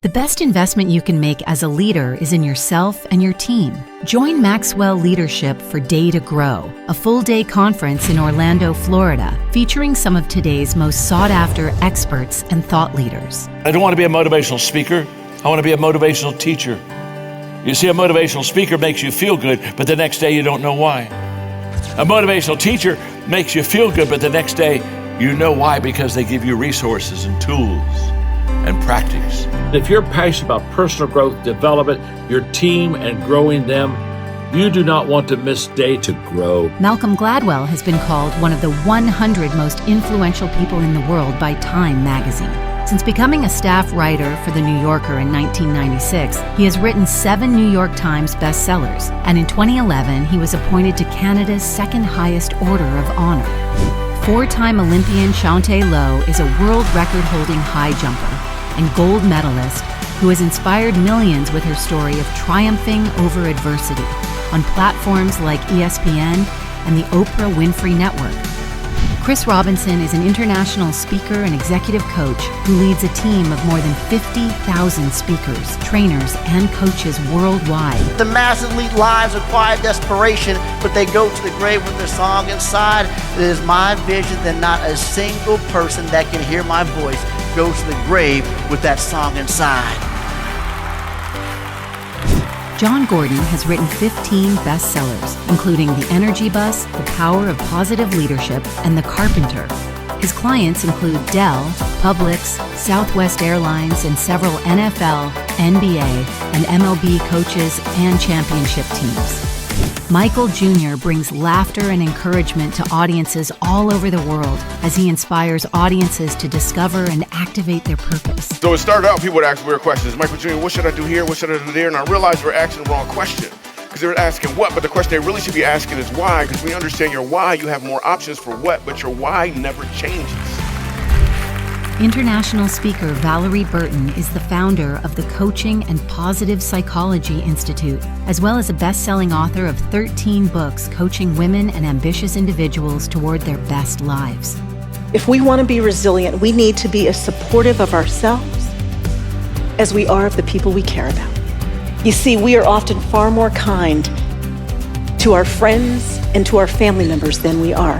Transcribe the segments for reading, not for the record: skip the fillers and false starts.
The best investment you can make as a leader is in yourself and your team. Join Maxwell Leadership for Day to Grow, a full-day conference in Orlando, Florida, featuring some of today's most sought-after experts and thought leaders. I don't want to be a motivational speaker. I want to be a motivational teacher. You see, a motivational speaker makes you feel good, but the next day you don't know why. A motivational teacher makes you feel good, but the next day you know why, because they give you resources and tools and practice. If you're passionate about personal growth, development, your team, and growing them, you do not want to miss Day to Grow. Malcolm Gladwell has been called one of the 100 most influential people in the world by Time magazine. Since becoming a staff writer for The New Yorker in 1996, he has written 7 New York Times bestsellers, and in 2011, he was appointed to Canada's second highest order of honor. 4-time Olympian Shantae Lowe is a world record-holding high jumper and gold medalist who has inspired millions with her story of triumphing over adversity on platforms like ESPN and the Oprah Winfrey Network. Chris Robinson is an international speaker and executive coach who leads a team of more than 50,000 speakers, trainers, and coaches worldwide. The masses lead lives of quiet desperation, but they go to the grave with their song inside. It is my vision that not a single person that can hear my voice goes to the grave with that song inside. John Gordon has written 15 bestsellers, including The Energy Bus, The Power of Positive Leadership, and The Carpenter. His clients include Dell, Publix, Southwest Airlines, and several NFL, NBA, and MLB coaches and championship teams. Michael Jr. brings laughter and encouragement to audiences all over the world as he inspires audiences to discover and activate their purpose. So it started out, people would ask weird questions. Michael Jr., what should I do here? What should I do there? And I realized we're asking the wrong question, because they're asking what, but the question they really should be asking is why, because when you understand your why, you have more options for what, but your why never changes. International speaker Valerie Burton is the founder of the Coaching and Positive Psychology Institute, as well as a best-selling author of 13 books coaching women and ambitious individuals toward their best lives. If we want to be resilient, we need to be as supportive of ourselves as we are of the people we care about. You see, we are often far more kind to our friends and to our family members than we are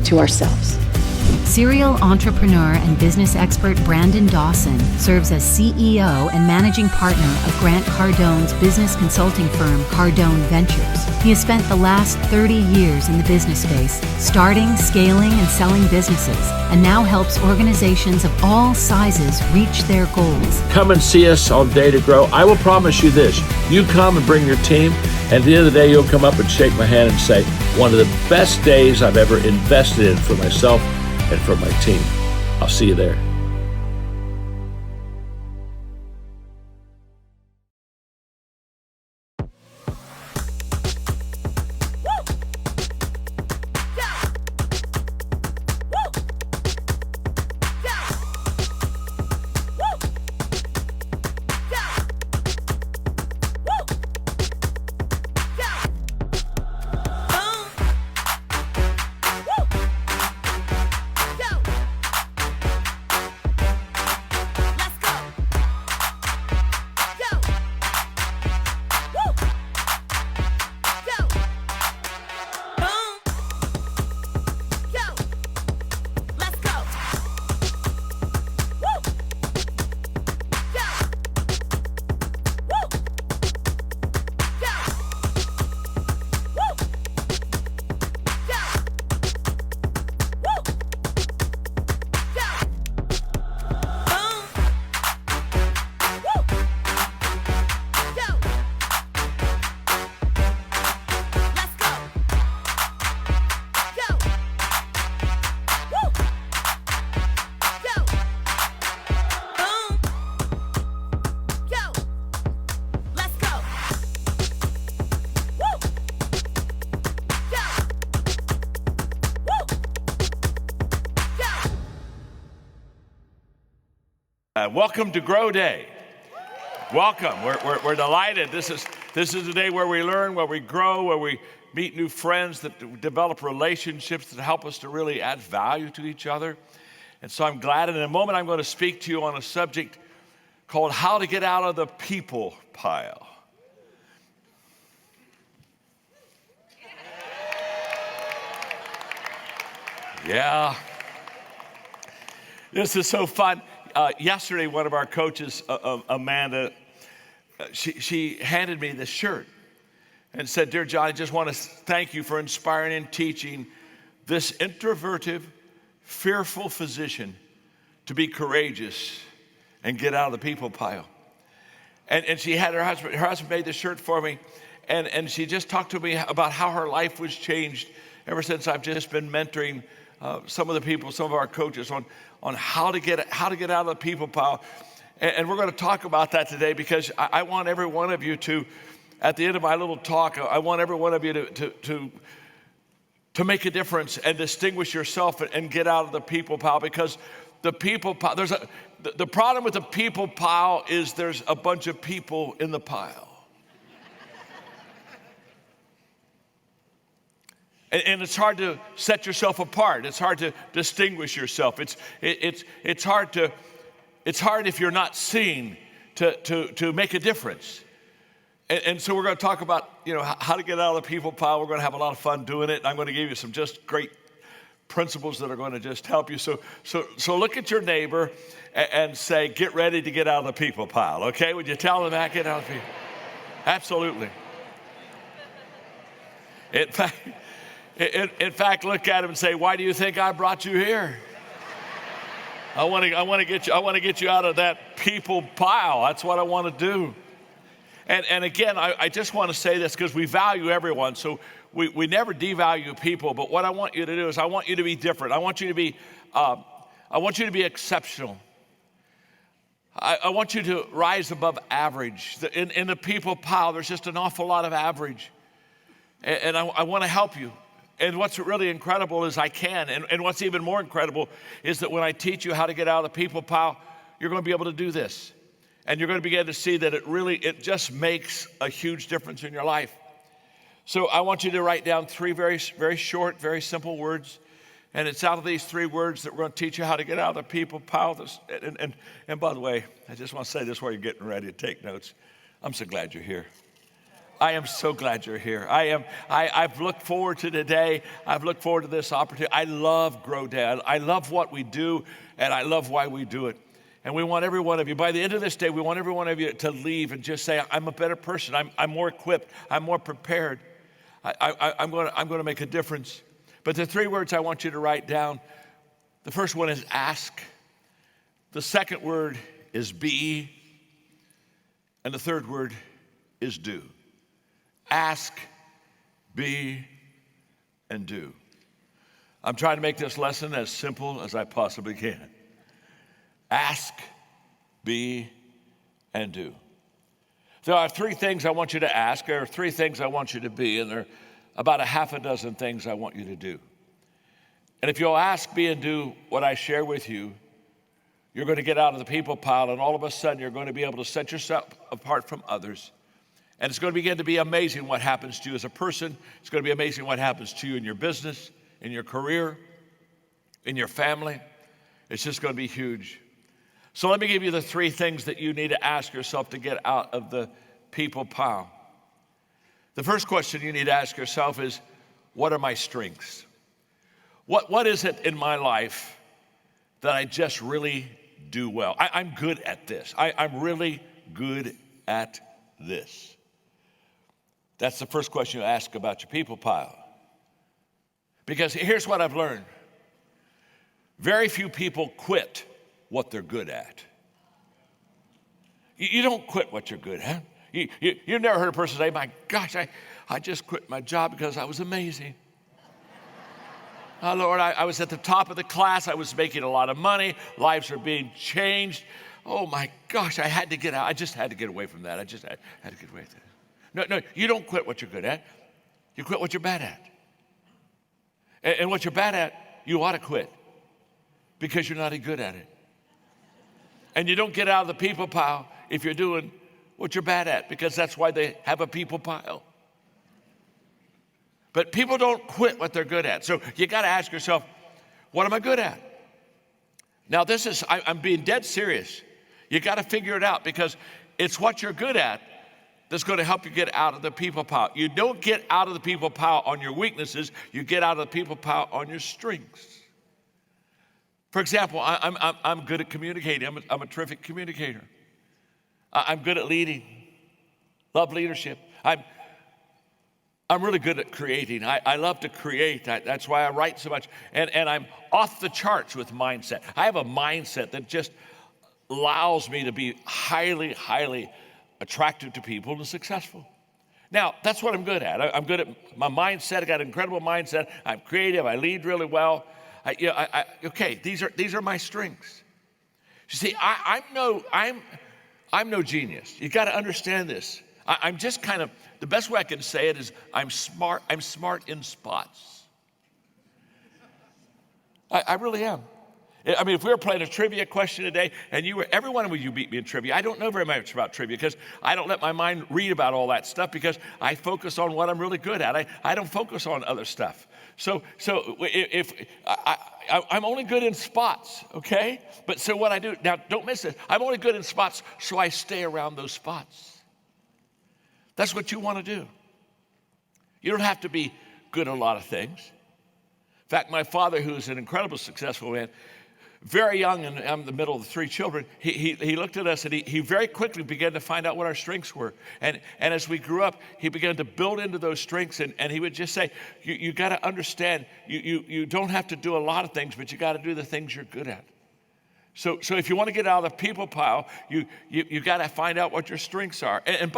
to ourselves. Serial entrepreneur and business expert Brandon Dawson serves as CEO and managing partner of Grant Cardone's business consulting firm Cardone Ventures. He has spent the last 30 years in the business space, starting, scaling, and selling businesses, and now helps organizations of all sizes reach their goals. Come and see us on Day to Grow. I will promise you this. You come and bring your team, and at the end of the day, you'll come up and shake my hand and say, one of the best days I've ever invested in for myself and for my team. I'll see you there. Welcome to Grow Day. Welcome. We're delighted. This is the day where we learn, where we grow, where we meet new friends, that develop relationships that help us to really add value to each other. And so I'm glad. And in a moment, I'm going to speak to you on a subject called How to Get Out of the People Pile. Yeah. This is so fun. Yesterday, one of our coaches, Amanda, she handed me this shirt and said, "Dear John, I just want to thank you for inspiring and teaching this introverted, fearful physician to be courageous and get out of the people pile." And she had her husband made this shirt for me, and she just talked to me about how her life was changed ever since I've just been mentoring some of the people, some of our coaches on how to get out of the people pile. And we're going to talk about that today, because I want every one of you to, at the end of my little talk, I want every one of you to make a difference and distinguish yourself and get out of the people pile. Because the people pile, the problem with the people pile is there's a bunch of people in the pile. And it's hard to set yourself apart. It's hard to distinguish yourself. It's hard if you're not seen to make a difference. And so we're going to talk about, how to get out of the people pile. We're going to have a lot of fun doing it. I'm going to give you some just great principles that are going to just help you. So look at your neighbor and say, "Get ready to get out of the people pile." Okay? Would you tell them that? Get out of the people. Absolutely. In fact, look at him and say, "Why do you think I brought you here?" I want to get you out of that people pile. That's what I want to do. And again, I just want to say this because we value everyone, so we never devalue people. But what I want you to do is I want you to be different. I want you to be exceptional. I want you to rise above average. In the people pile, there's just an awful lot of average, and I want to help you. And what's really incredible is I can. And what's even more incredible is that when I teach you how to get out of the people pile, you're going to be able to do this. And you're going to begin to see that it just makes a huge difference in your life. So I want you to write down 3 very, very short, very simple words. And it's out of these 3 words that we're going to teach you how to get out of the people pile. And by the way, I just want to say this while you're getting ready to take notes. I'm so glad you're here. I am so glad you're here. I've looked forward to today. I've looked forward to this opportunity. I love Grow Day. I love what we do, and I love why we do it. And we want every one of you, by the end of this day, we want every one of you to leave and just say, "I'm a better person. I'm more equipped. I'm more prepared. I'm going to make a difference." But the 3 words I want you to write down, the first one is ask. The second word is be. And the third word is do. Ask, be, and do. I'm trying to make this lesson as simple as I possibly can. Ask, be, and do. There are 3 things I want you to ask. There are 3 things I want you to be, and there are about a half a dozen things I want you to do. And if you'll ask, be, and do what I share with you, you're going to get out of the people pile, and all of a sudden you're going to be able to set yourself apart from others. And it's going to begin to be amazing what happens to you as a person. It's going to be amazing what happens to you in your business, in your career, in your family. It's just going to be huge. So let me give you the 3 things that you need to ask yourself to get out of the people pile. The first question you need to ask yourself is, what are my strengths? What is it in my life that I just really do well? I'm good at this. I'm really good at this. That's the first question you ask about your people pile. Because here's what I've learned. Very few people quit what they're good at. You don't quit what you're good at. You've never heard a person say, "My gosh, I just quit my job because I was amazing. Oh, Lord, I was at the top of the class. I was making a lot of money. Lives are being changed. Oh, my gosh, I had to get out. I just had to get away from that. I just had to get away from that." No, you don't quit what you're good at. You quit what you're bad at. And what you're bad at, you ought to quit because you're not good at it. And you don't get out of the people pile if you're doing what you're bad at, because that's why they have a people pile. But people don't quit what they're good at. So you got to ask yourself, what am I good at? Now I'm being dead serious. You got to figure it out, because it's what you're good at that's going to help you get out of the people pile. You don't get out of the people pile on your weaknesses. You get out of the people pile on your strengths. For example, I'm good at communicating. I'm a terrific communicator. I'm good at leading. Love leadership. I'm really good at creating. I love to create. That's why I write so much. And I'm off the charts with mindset. I have a mindset that just allows me to be highly, highly attractive to people and successful. Now, that's what I'm good at. I'm good at my mindset. I got an incredible mindset. I'm creative. I lead really well. Okay, these are my strengths. You see, I'm no genius. You got to understand this. I'm just kind of, the best way I can say it is I'm smart in spots. I really am. I mean, if we were playing a trivia question today and every one of you beat me in trivia, I don't know very much about trivia because I don't let my mind read about all that stuff because I focus on what I'm really good at. I don't focus on other stuff. So if I'm only good in spots, okay? But so what I do, now don't miss it, I'm only good in spots, so I stay around those spots. That's what you want to do. You don't have to be good at a lot of things. In fact, my father, who is an incredibly successful man, very young, and I'm the middle of the three children, he looked at us and he very quickly began to find out what our strengths were. And as we grew up, he began to build into those strengths, and he would just say, you got to understand, you don't have to do a lot of things, but you got to do the things you're good at. So if you want to get out of the people pile, you got to find out what your strengths are. And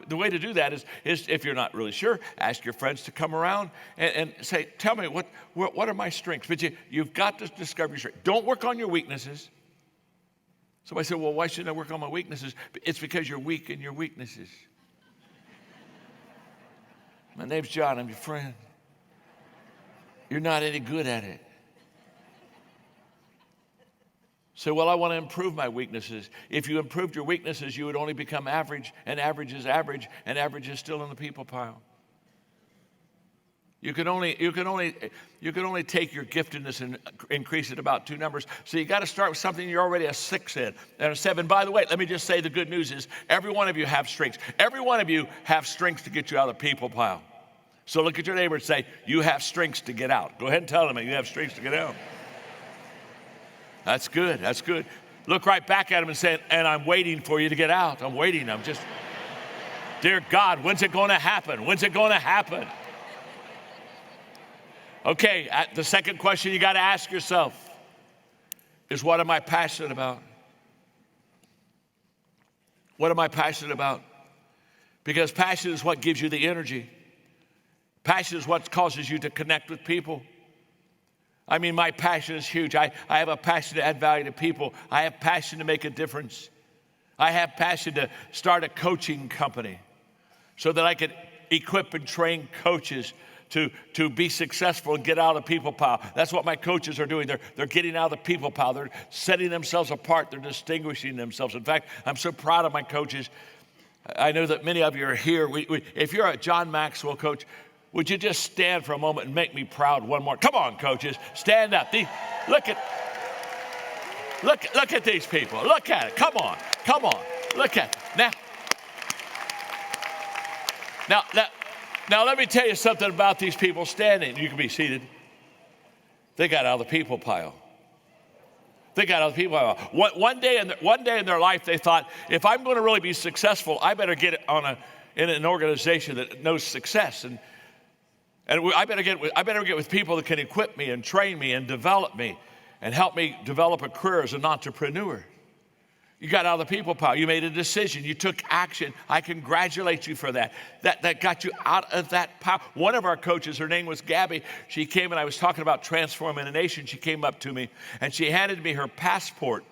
the way to do that is if you're not really sure, ask your friends to come around and say, tell me, what are my strengths? But you've got to discover your strengths. Don't work on your weaknesses. Somebody said, well, why shouldn't I work on my weaknesses? It's because you're weak in your weaknesses. My name's John, I'm your friend. You're not any good at it. So, well, I want to improve my weaknesses. If you improved your weaknesses, you would only become average, and average is average, and average is still in the people pile. You can only take your giftedness and increase it about 2 numbers. So you got to start with something you're already a 6 in and a 7. By the way, let me just say the good news is every one of you have strengths. Every one of you have strengths to get you out of the people pile. So look at your neighbor and say, you have strengths to get out. Go ahead and tell them you have strengths to get out. That's good. That's good. Look right back at him and say, and I'm waiting for you to get out. I'm waiting. Dear God, when's it going to happen? When's it going to happen? Okay, the second question you got to ask yourself is, what am I passionate about? What am I passionate about? Because passion is what gives you the energy. Passion is what causes you to connect with people. I mean, my passion is huge. I have a passion to add value to people. I have passion to make a difference. I have passion to start a coaching company so that I could equip and train coaches to be successful and get out of the people pile. That's what my coaches are doing. They're getting out of the people pile. They're setting themselves apart. They're distinguishing themselves. In fact, I'm so proud of my coaches. I know that many of you are here. If you're a John Maxwell coach, would you just stand for a moment and make me proud one more? Come on, coaches, stand up. Look at these people. Look at it. Come on. Look at it. Now, let me tell you something about these people standing. You can be seated. They got out of the people pile. They got out of the people pile. One day in their life, they thought, if I'm going to really be successful, I better get in an organization that knows success. And I better get with people that can equip me and train me and develop me and help me develop a career as an entrepreneur. You got out of the people pile. You made a decision. You took action. I congratulate you for that. That got you out of that pile. One of our coaches, her name was Gabby. She came and I was talking about transforming a nation. She came up to me and she handed me her passport.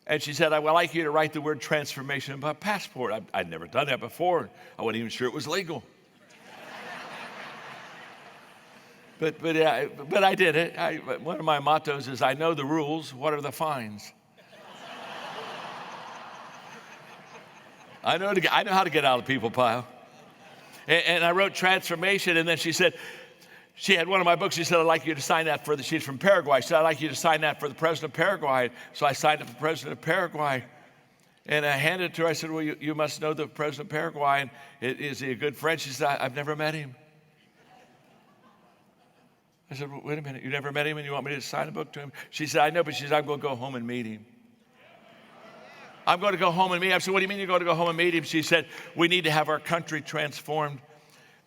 And she said, I would like you to write the word transformation in my passport. I'd never done that before. I wasn't even sure it was legal. But I did it. One of my mottos is, I know the rules. What are the fines? I know how to get out of the people pile. And I wrote transformation, and then she said, she had one of my books. She said, I'd like you to sign that she's from Paraguay. She said, I'd like you to sign that for the president of Paraguay. So I signed it for the president of Paraguay. And I handed it to her. I said, well, you must know the president of Paraguay. And is he a good friend? She said, I've never met him. I said, well, wait a minute. You never met him and you want me to sign a book to him? She said, I know, but she said, I'm going to go home and meet him. I'm going to go home and meet him. I said, what do you mean you're going to go home and meet him? She said, we need to have our country transformed.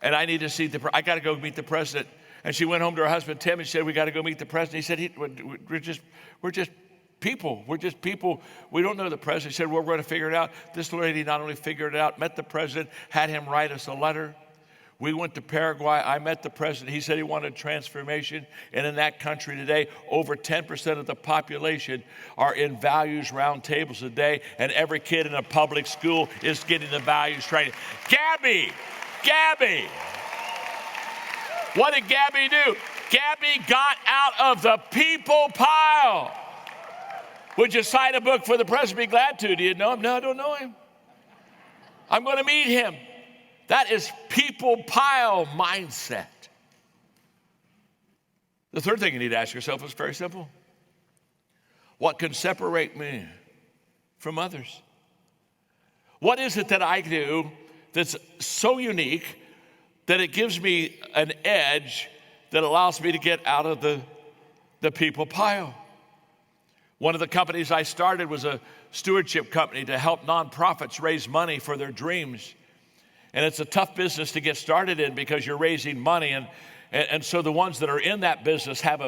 And I need to see I got to go meet the president. And she went home to her husband, Tim, and she said, we got to go meet the president. He said, we're just people. We're just people. We don't know the president. He said, well, we're going to figure it out. This lady not only figured it out, met the president, had him write us a letter. We went to Paraguay. I met the president. He said he wanted transformation. And in that country today, over 10% of the population are in values round tables today. And every kid in a public school is getting the values training. Gabby! What did Gabby do? Gabby got out of the people pile. Would you sign a book for the president? Be glad to. Do you know him? No, I don't know him. I'm going to meet him. That is people pile mindset. The third thing you need to ask yourself is very simple. What can separate me from others? What is it that I do that's so unique that it gives me an edge that allows me to get out of the people pile? One of the companies I started was a stewardship company to help nonprofits raise money for their dreams. And it's a tough business to get started in because you're raising money. And so the ones that are in that business have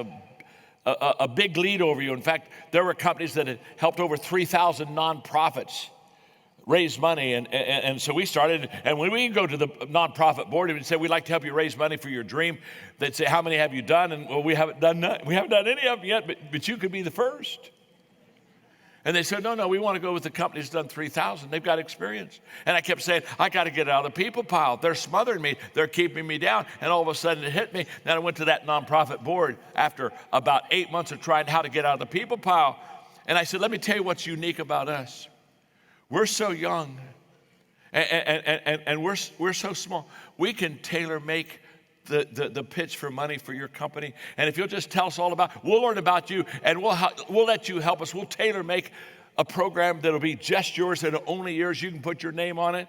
a big lead over you. In fact, there were companies that had helped over 3,000 nonprofits raise money. And so we started, and when we go to the nonprofit board and say, we'd like to help you raise money for your dream, they'd say, how many have you done? And well, we haven't done any of them yet, but you could be the first. And they said, no, we want to go with the company that's done 3,000. They've got experience. And I kept saying, I got to get out of the people pile. They're smothering me. They're keeping me down. And all of a sudden it hit me. Then I went to that nonprofit board after about 8 months of trying how to get out of the people pile. And I said, let me tell you what's unique about us. We're so young and we're so small. We can tailor make the pitch for money for your company. And if you'll just tell us all about, we'll learn about you and we'll let you help us. We'll tailor make a program that'll be just yours and only yours. You can put your name on it.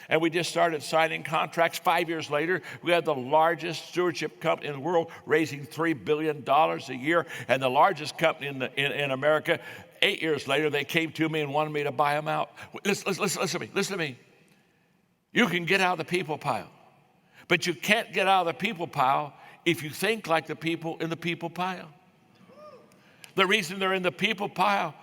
And we just started signing contracts. 5 years later, we had the largest stewardship company in the world, raising $3 billion a year, and the largest company in America. 8 years later, they came to me and wanted me to buy them out. Listen to me. You can get out of the people pile. But you can't get out of the people pile if you think like the people in the people pile. The reason they're in the people pile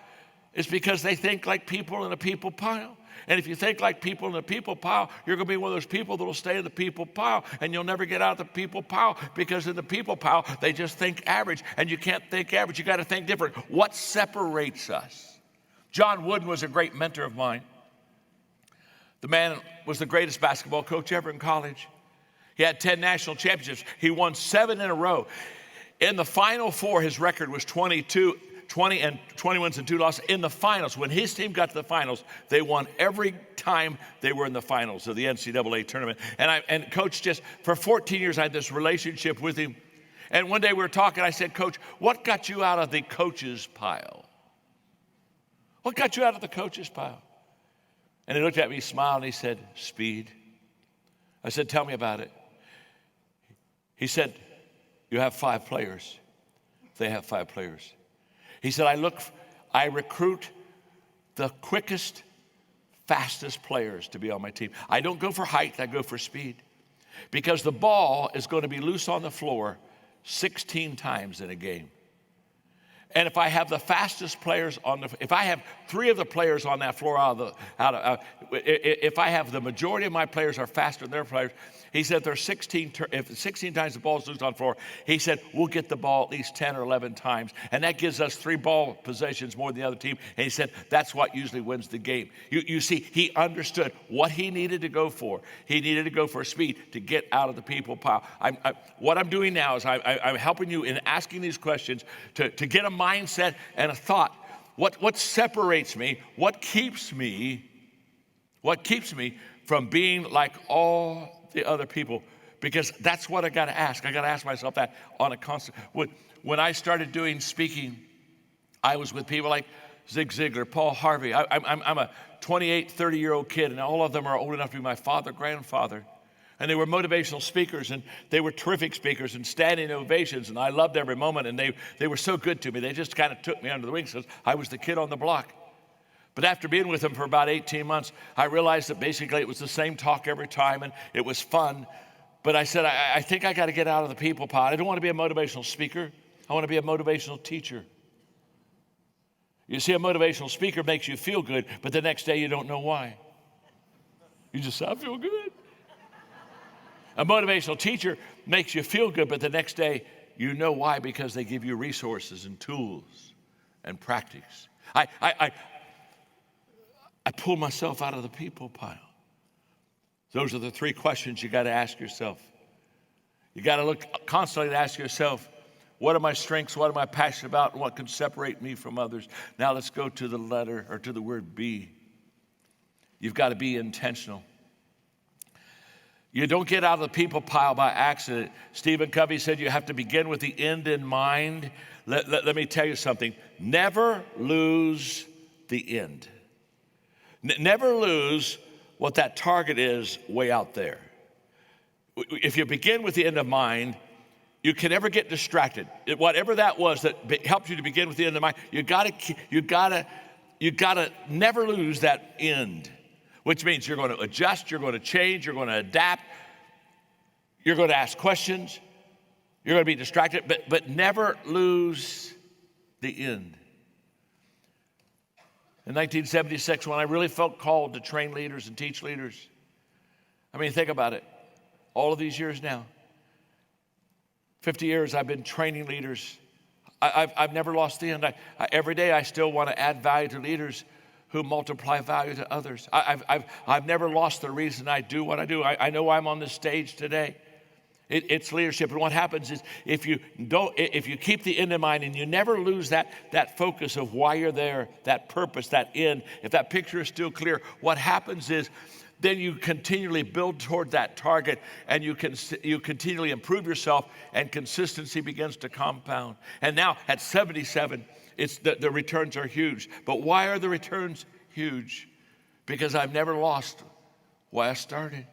is because they think like people in the people pile. And if you think like people in the people pile, you're going to be one of those people that will stay in the people pile, and you'll never get out of the people pile, because in the people pile, they just think average, and you can't think average. You got to think different. What separates us? John Wooden was a great mentor of mine. The man was the greatest basketball coach ever in college. He had 10 national championships. He won 7 in a row. In the Final Four, his record was 20 and 20 wins and 2 losses. In the finals, when his team got to the finals, they won every time they were in the finals of the NCAA tournament. And Coach, just for 14 years, I had this relationship with him. And one day we were talking, I said, Coach, what got you out of the coach's pile? What got you out of the coach's pile? And he looked at me, smiled, and he said, speed. I said, tell me about it. He said, you have 5 players. They have 5 players. He said, I recruit the quickest, fastest players to be on my team. I don't go for height, I go for speed. Because the ball is going to be loose on the floor 16 times in a game. And if I have the fastest players if I have 3 of the players on that floor if I have the majority of my players are faster than their players, he said there's 16 times the ball's loose on the floor, he said we'll get the ball at least 10 or 11 times. And that gives us 3 ball possessions more than the other team. And he said that's what usually wins the game. You see, he understood what he needed to go for. He needed to go for speed to get out of the people pile. What I'm doing now is I'm helping you in asking these questions to get a mindset and a thought. What separates me? What keeps me from being like all the other people? Because that's what I got to ask. I got to ask myself that on a constant. When I started doing speaking, I was with people like Zig Ziglar, Paul Harvey. I'm a 28, 30-year-old kid, and all of them are old enough to be my father, grandfather. And they were motivational speakers, and they were terrific speakers and standing ovations, and I loved every moment, and they were so good to me. They just kind of took me under the wings because I was the kid on the block. But after being with them for about 18 months, I realized that basically it was the same talk every time, and it was fun. But I said, I think I got to get out of the people pod. I don't want to be a motivational speaker. I want to be a motivational teacher. You see, a motivational speaker makes you feel good, but the next day you don't know why. You just say, I feel good. A motivational teacher makes you feel good, but the next day you know why, because they give you resources and tools and practice. I pull myself out of the people pile. Those are the three questions you got to ask yourself. You got to look constantly to ask yourself, what are my strengths? What am I passionate about? And what can separate me from others? Now let's go to the letter, or to the word be. You've got to be intentional. You don't get out of the people pile by accident. Stephen Covey said you have to begin with the end in mind. Let me tell you something. Never lose the end. Never lose what that target is way out there. If you begin with the end in mind, you can never get distracted. Whatever that was that helped you to begin with the end in mind, you gotta never lose that end. Which means you're going to adjust, you're going to change, you're going to adapt, you're going to ask questions, you're going to be distracted, but never lose the end. In 1976, when I really felt called to train leaders and teach leaders, I mean, think about it. All of these years now, 50 years I've been training leaders. I've never lost the end. Every day I still want to add value to leaders who multiply value to others. I've never lost the reason I do what I do. I know I'm on this stage today. It's leadership. And what happens is if you keep the end in mind and you never lose that focus of why you're there, that purpose, that end, if that picture is still clear, what happens is then you continually build toward that target, and you continually improve yourself, and consistency begins to compound. And now at 77, the returns are huge. But why are the returns huge? Because I've never lost why I started.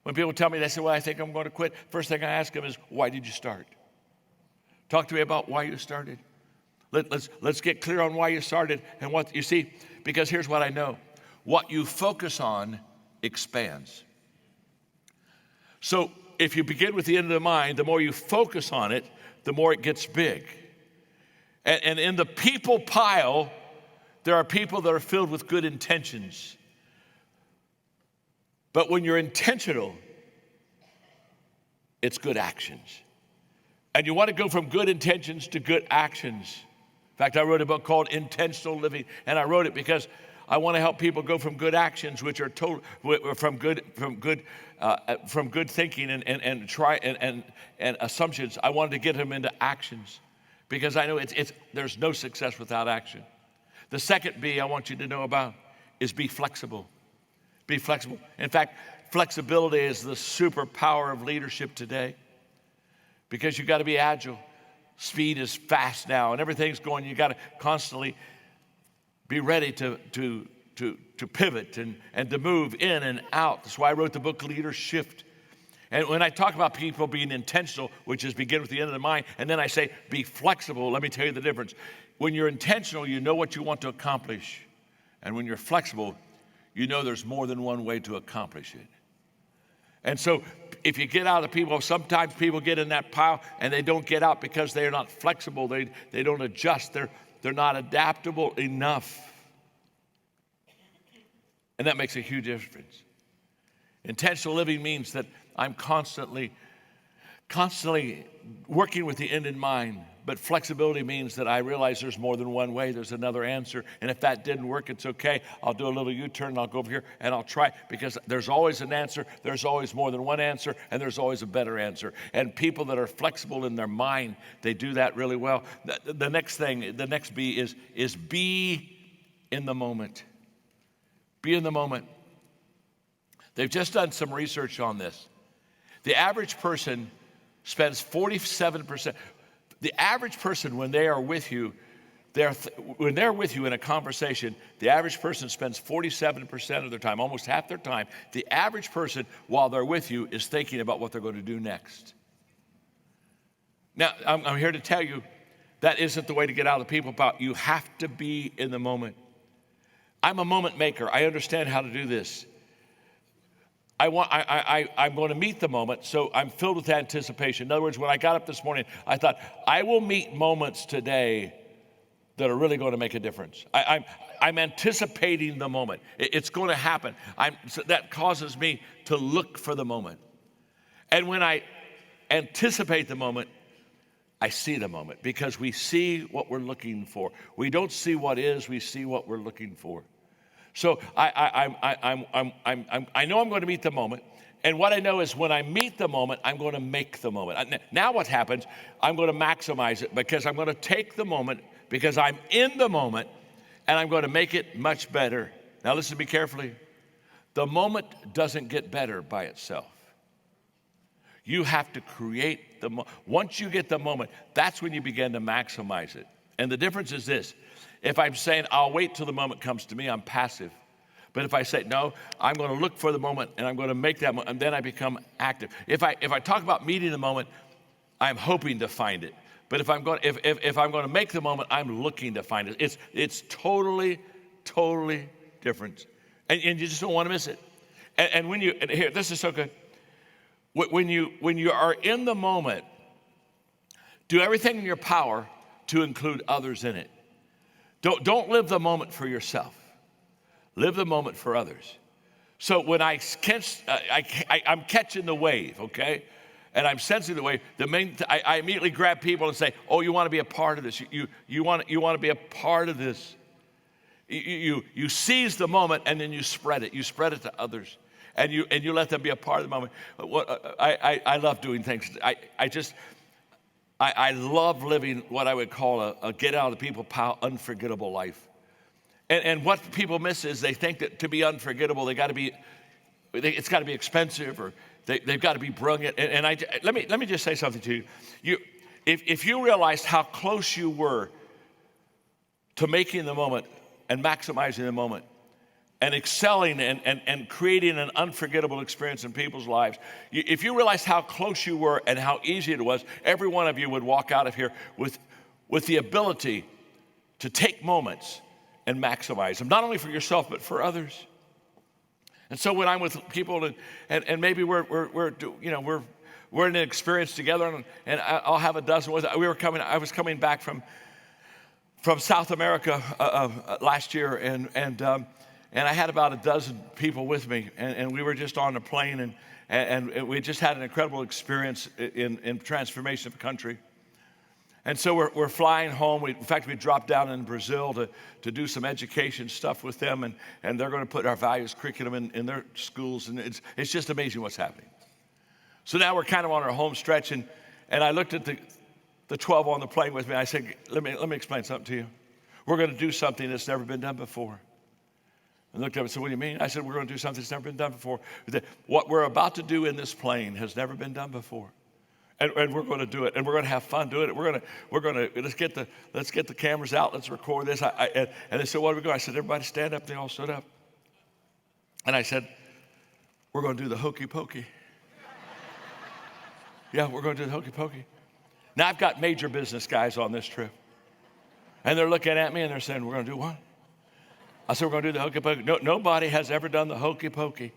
When people tell me, they say, well, I think I'm going to quit, first thing I ask them is, why did you start? Talk to me about why you started. Let's get clear on why you started and what you see, because here's what I know. What you focus on expands. So if you begin with the end of the mind, the more you focus on it, the more it gets big. And in the people pile, there are people that are filled with good intentions. But when you're intentional, it's good actions. And you want to go from good intentions to good actions. In fact, I wrote a book called Intentional Living, and I wrote it because I want to help people go from good actions, which are from good thinking and assumptions. I wanted to get them into actions, because I know there's no success without action. The second B I want you to know about is be flexible. Be flexible. In fact, flexibility is the superpower of leadership today, because you got to be agile. Speed is fast now, and everything's going. You got to constantly be ready to pivot and to move in and out. That's why I wrote the book Leadership. And when I talk about people being intentional, which is begin with the end of the mind, and then I say be flexible, let me tell you the difference. When you're intentional, you know what you want to accomplish. And when you're flexible, you know there's more than one way to accomplish it. And so if you get out of the people, sometimes people get in that pile and they don't get out because they're not flexible. They don't adjust. They're not adaptable enough. And that makes a huge difference. Intentional living means that I'm constantly working with the end in mind. But flexibility means that I realize there's more than one way. There's another answer. And if that didn't work, it's okay. I'll do a little U-turn and I'll go over here and I'll try, because there's always an answer. There's always more than one answer, and there's always a better answer. And people that are flexible in their mind, they do that really well. The next B is be in the moment. Be in the moment. They've just done some research on this. The average person spends 47%. The average person, when they are with you, When they're with you in a conversation, the average person spends 47% of their time, almost half their time. The average person, while they're with you, is thinking about what they're going to do next. Now, I'm here to tell you that isn't the way to get out of the people power. You have to be in the moment. I'm a moment maker. I understand how to do this. I'm going to meet the moment, so I'm filled with anticipation. In other words, when I got up this morning, I thought, I will meet moments today that are really going to make a difference. I'm anticipating the moment. It's going to happen. So that causes me to look for the moment. And when I anticipate the moment, I see the moment, because we see what we're looking for. We don't see what is, we see what we're looking for. So I know I'm going to meet the moment. And what I know is when I meet the moment, I'm going to make the moment. Now what happens, I'm going to maximize it, because I'm going to take the moment, because I'm in the moment, and I'm going to make it much better. Now listen to me carefully. The moment doesn't get better by itself. You have to create the moment. Once you get the moment, that's when you begin to maximize it. And the difference is this. If I'm saying, I'll wait till the moment comes to me, I'm passive. But if I say, no, I'm going to look for the moment, and I'm going to make that moment, and then I become active. If I talk about meeting the moment, I'm hoping to find it. But if I'm going to make the moment, I'm looking to find it. It's totally different. And you just don't want to miss it. And when you, and here, this is so good. When you are in the moment, do everything in your power to include others in it. Don't live the moment for yourself. Live the moment for others. So when I'm catching the wave, okay? And I'm sensing the wave, I immediately grab people and say, oh, you want to be a part of this. You want to be a part of this. You seize the moment, and then you spread it. You spread it to others. And you let them be a part of the moment. I love doing things. I love living what I would call a get out of the people power, unforgettable life. And what people miss is they think that to be unforgettable, it's got to be expensive, or they've got to be brilliant. And let me just say something to you. If you realized how close you were to making the moment and maximizing the moment, and excelling and creating an unforgettable experience in people's lives. If you realized how close you were and how easy it was, every one of you would walk out of here with the ability to take moments and maximize them, not only for yourself, but for others. And so when I'm with people and maybe we're in an experience together, and I'll have a dozen. I was coming back from South America last year, and I had about a dozen people with me, and we were just on the plane, and we just had an incredible experience in transformation of the country. And so we're flying home. In fact, we dropped down in Brazil to do some education stuff with them, and they're going to put our values curriculum in their schools, and it's just amazing what's happening. So now we're kind of on our home stretch, and I looked at the 12 on the plane with me. I said, let me explain something to you. We're going to do something that's never been done before. And looked up and said, what do you mean? I said, we're going to do something that's never been done before. What we're about to do in this plane has never been done before. And we're going to do it, and we're going to have fun doing it. We're going to let's get the cameras out. Let's record this. And they said, what are we going? I said, everybody stand up. They all stood up. And I said, we're going to do the hokey pokey. Yeah, we're going to do the hokey pokey. Now I've got major business guys on this trip, and they're looking at me and they're saying, we're going to do what? I said, we're going to do the hokey pokey. No, nobody has ever done the hokey pokey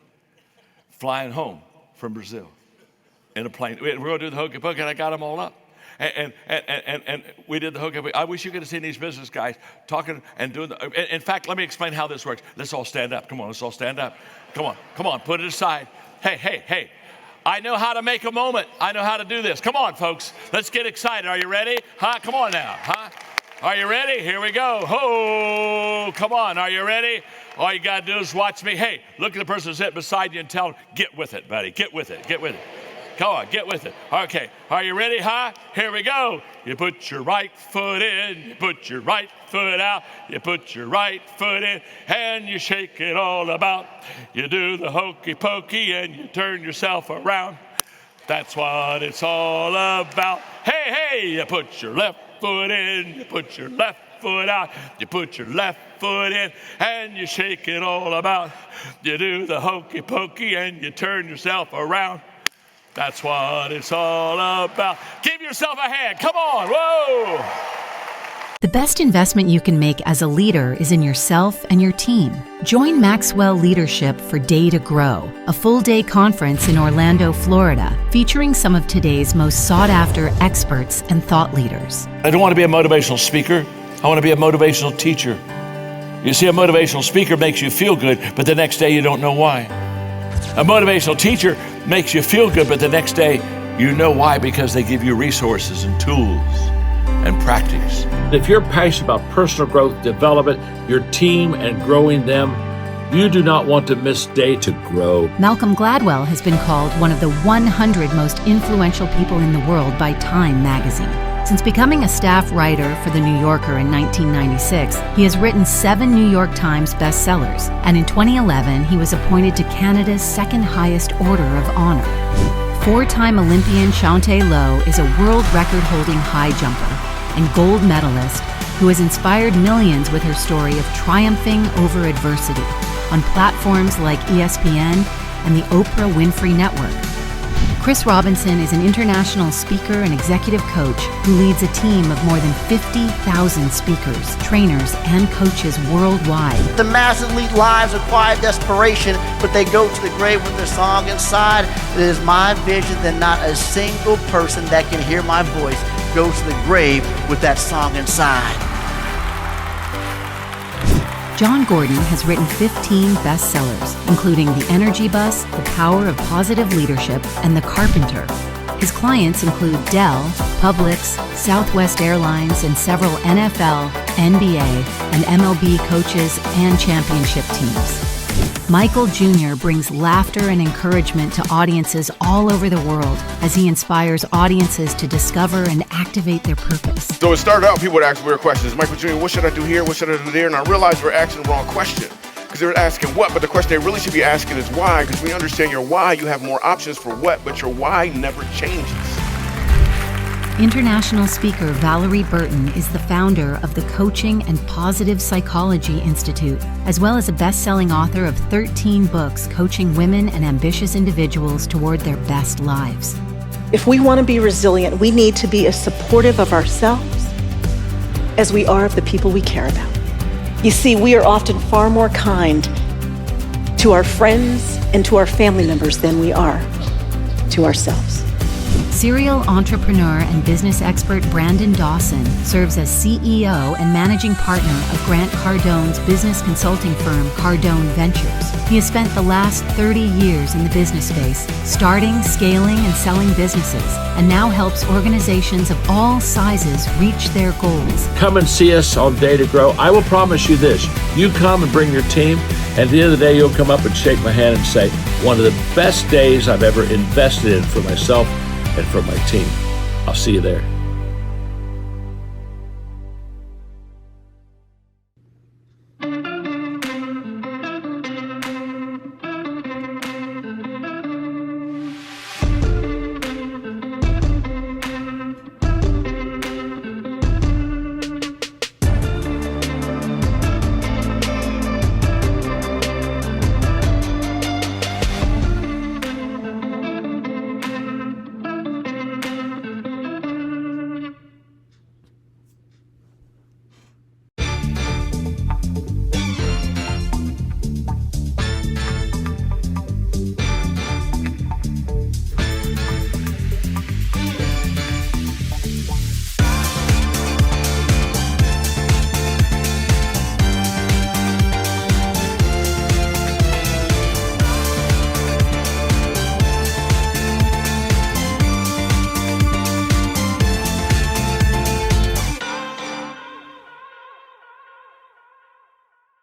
flying home from Brazil in a plane. We're going to do the hokey pokey, and I got them all up. And we did the hokey pokey. I wish you could have seen these business guys talking and doing in fact, let me explain how this works. Let's all stand up. Come on, let's all stand up. Come on, put it aside. Hey. I know how to make a moment. I know how to do this. Come on, folks. Let's get excited. Are you ready? Huh? Come on now. Huh? Are you ready? Here we go. Ho! Come on. Are you ready? All you got to do is watch me. Hey, look at the person sitting beside you and tell them, get with it, buddy. Get with it. Get with it. Come on, get with it. Okay. Are you ready, huh? Here we go. You put your right foot in. You put your right foot out. You put your right foot in, and you shake it all about. You do the hokey pokey, and you turn yourself around. That's what it's all about. Hey, you put your left foot in. You put your left foot out, you put your left foot in, and you shake it all about. You do the hokey pokey and you turn yourself around. That's what it's all about. Give yourself a hand. Come on. Whoa. The best investment you can make as a leader is in yourself and your team. Join Maxwell Leadership for Day to Grow, a full-day conference in Orlando, Florida, featuring some of today's most sought-after experts and thought leaders. I don't want to be a motivational speaker. I want to be a motivational teacher. You see, a motivational speaker makes you feel good, but the next day you don't know why. A motivational teacher makes you feel good, but the next day you know why, because they give you resources and tools and practice. If you're passionate about personal growth, development, your team, and growing them, you do not want to miss Day to Grow. Malcolm Gladwell has been called one of the 100 most influential people in the world by Time magazine. Since becoming a staff writer for The New Yorker in 1996, he has written 7 New York Times bestsellers, and in 2011, he was appointed to Canada's second highest Order of Honor. 4-time Olympian Shantae Lowe is a world record-holding high jumper and gold medalist who has inspired millions with her story of triumphing over adversity on platforms like ESPN and the Oprah Winfrey Network. Chris Robinson is an international speaker and executive coach who leads a team of more than 50,000 speakers, trainers, and coaches worldwide. The masses lead lives of quiet desperation, but they go to the grave with their song inside. It is my vision that not a single person that can hear my voice goes to the grave with that song inside. John Gordon has written 15 bestsellers, including The Energy Bus, The Power of Positive Leadership, and The Carpenter. His clients include Dell, Publix, Southwest Airlines, and several NFL, NBA, and MLB coaches and championship teams. Michael Jr. brings laughter and encouragement to audiences all over the world as he inspires audiences to discover and activate their purpose. So it started out, people would ask weird questions. Michael Jr., what should I do here? What should I do there? And I realized we're asking the wrong question, because they were asking what, but the question they really should be asking is why, because when you understand your why, you have more options for what, but your why never changes. International speaker Valerie Burton is the founder of the Coaching and Positive Psychology Institute, as well as a best-selling author of 13 books coaching women and ambitious individuals toward their best lives. If we want to be resilient, we need to be as supportive of ourselves as we are of the people we care about. You see, we are often far more kind to our friends and to our family members than we are to ourselves. Serial entrepreneur and business expert Brandon Dawson serves as CEO and managing partner of Grant Cardone's business consulting firm Cardone Ventures. He has spent the last 30 years in the business space, starting, scaling, and selling businesses, and now helps organizations of all sizes reach their goals. Come and see us on Day to Grow. I will promise you this. You come and bring your team, and at the end of the day, you'll come up and shake my hand and say, one of the best days I've ever invested in for myself and for my team. I'll see you there.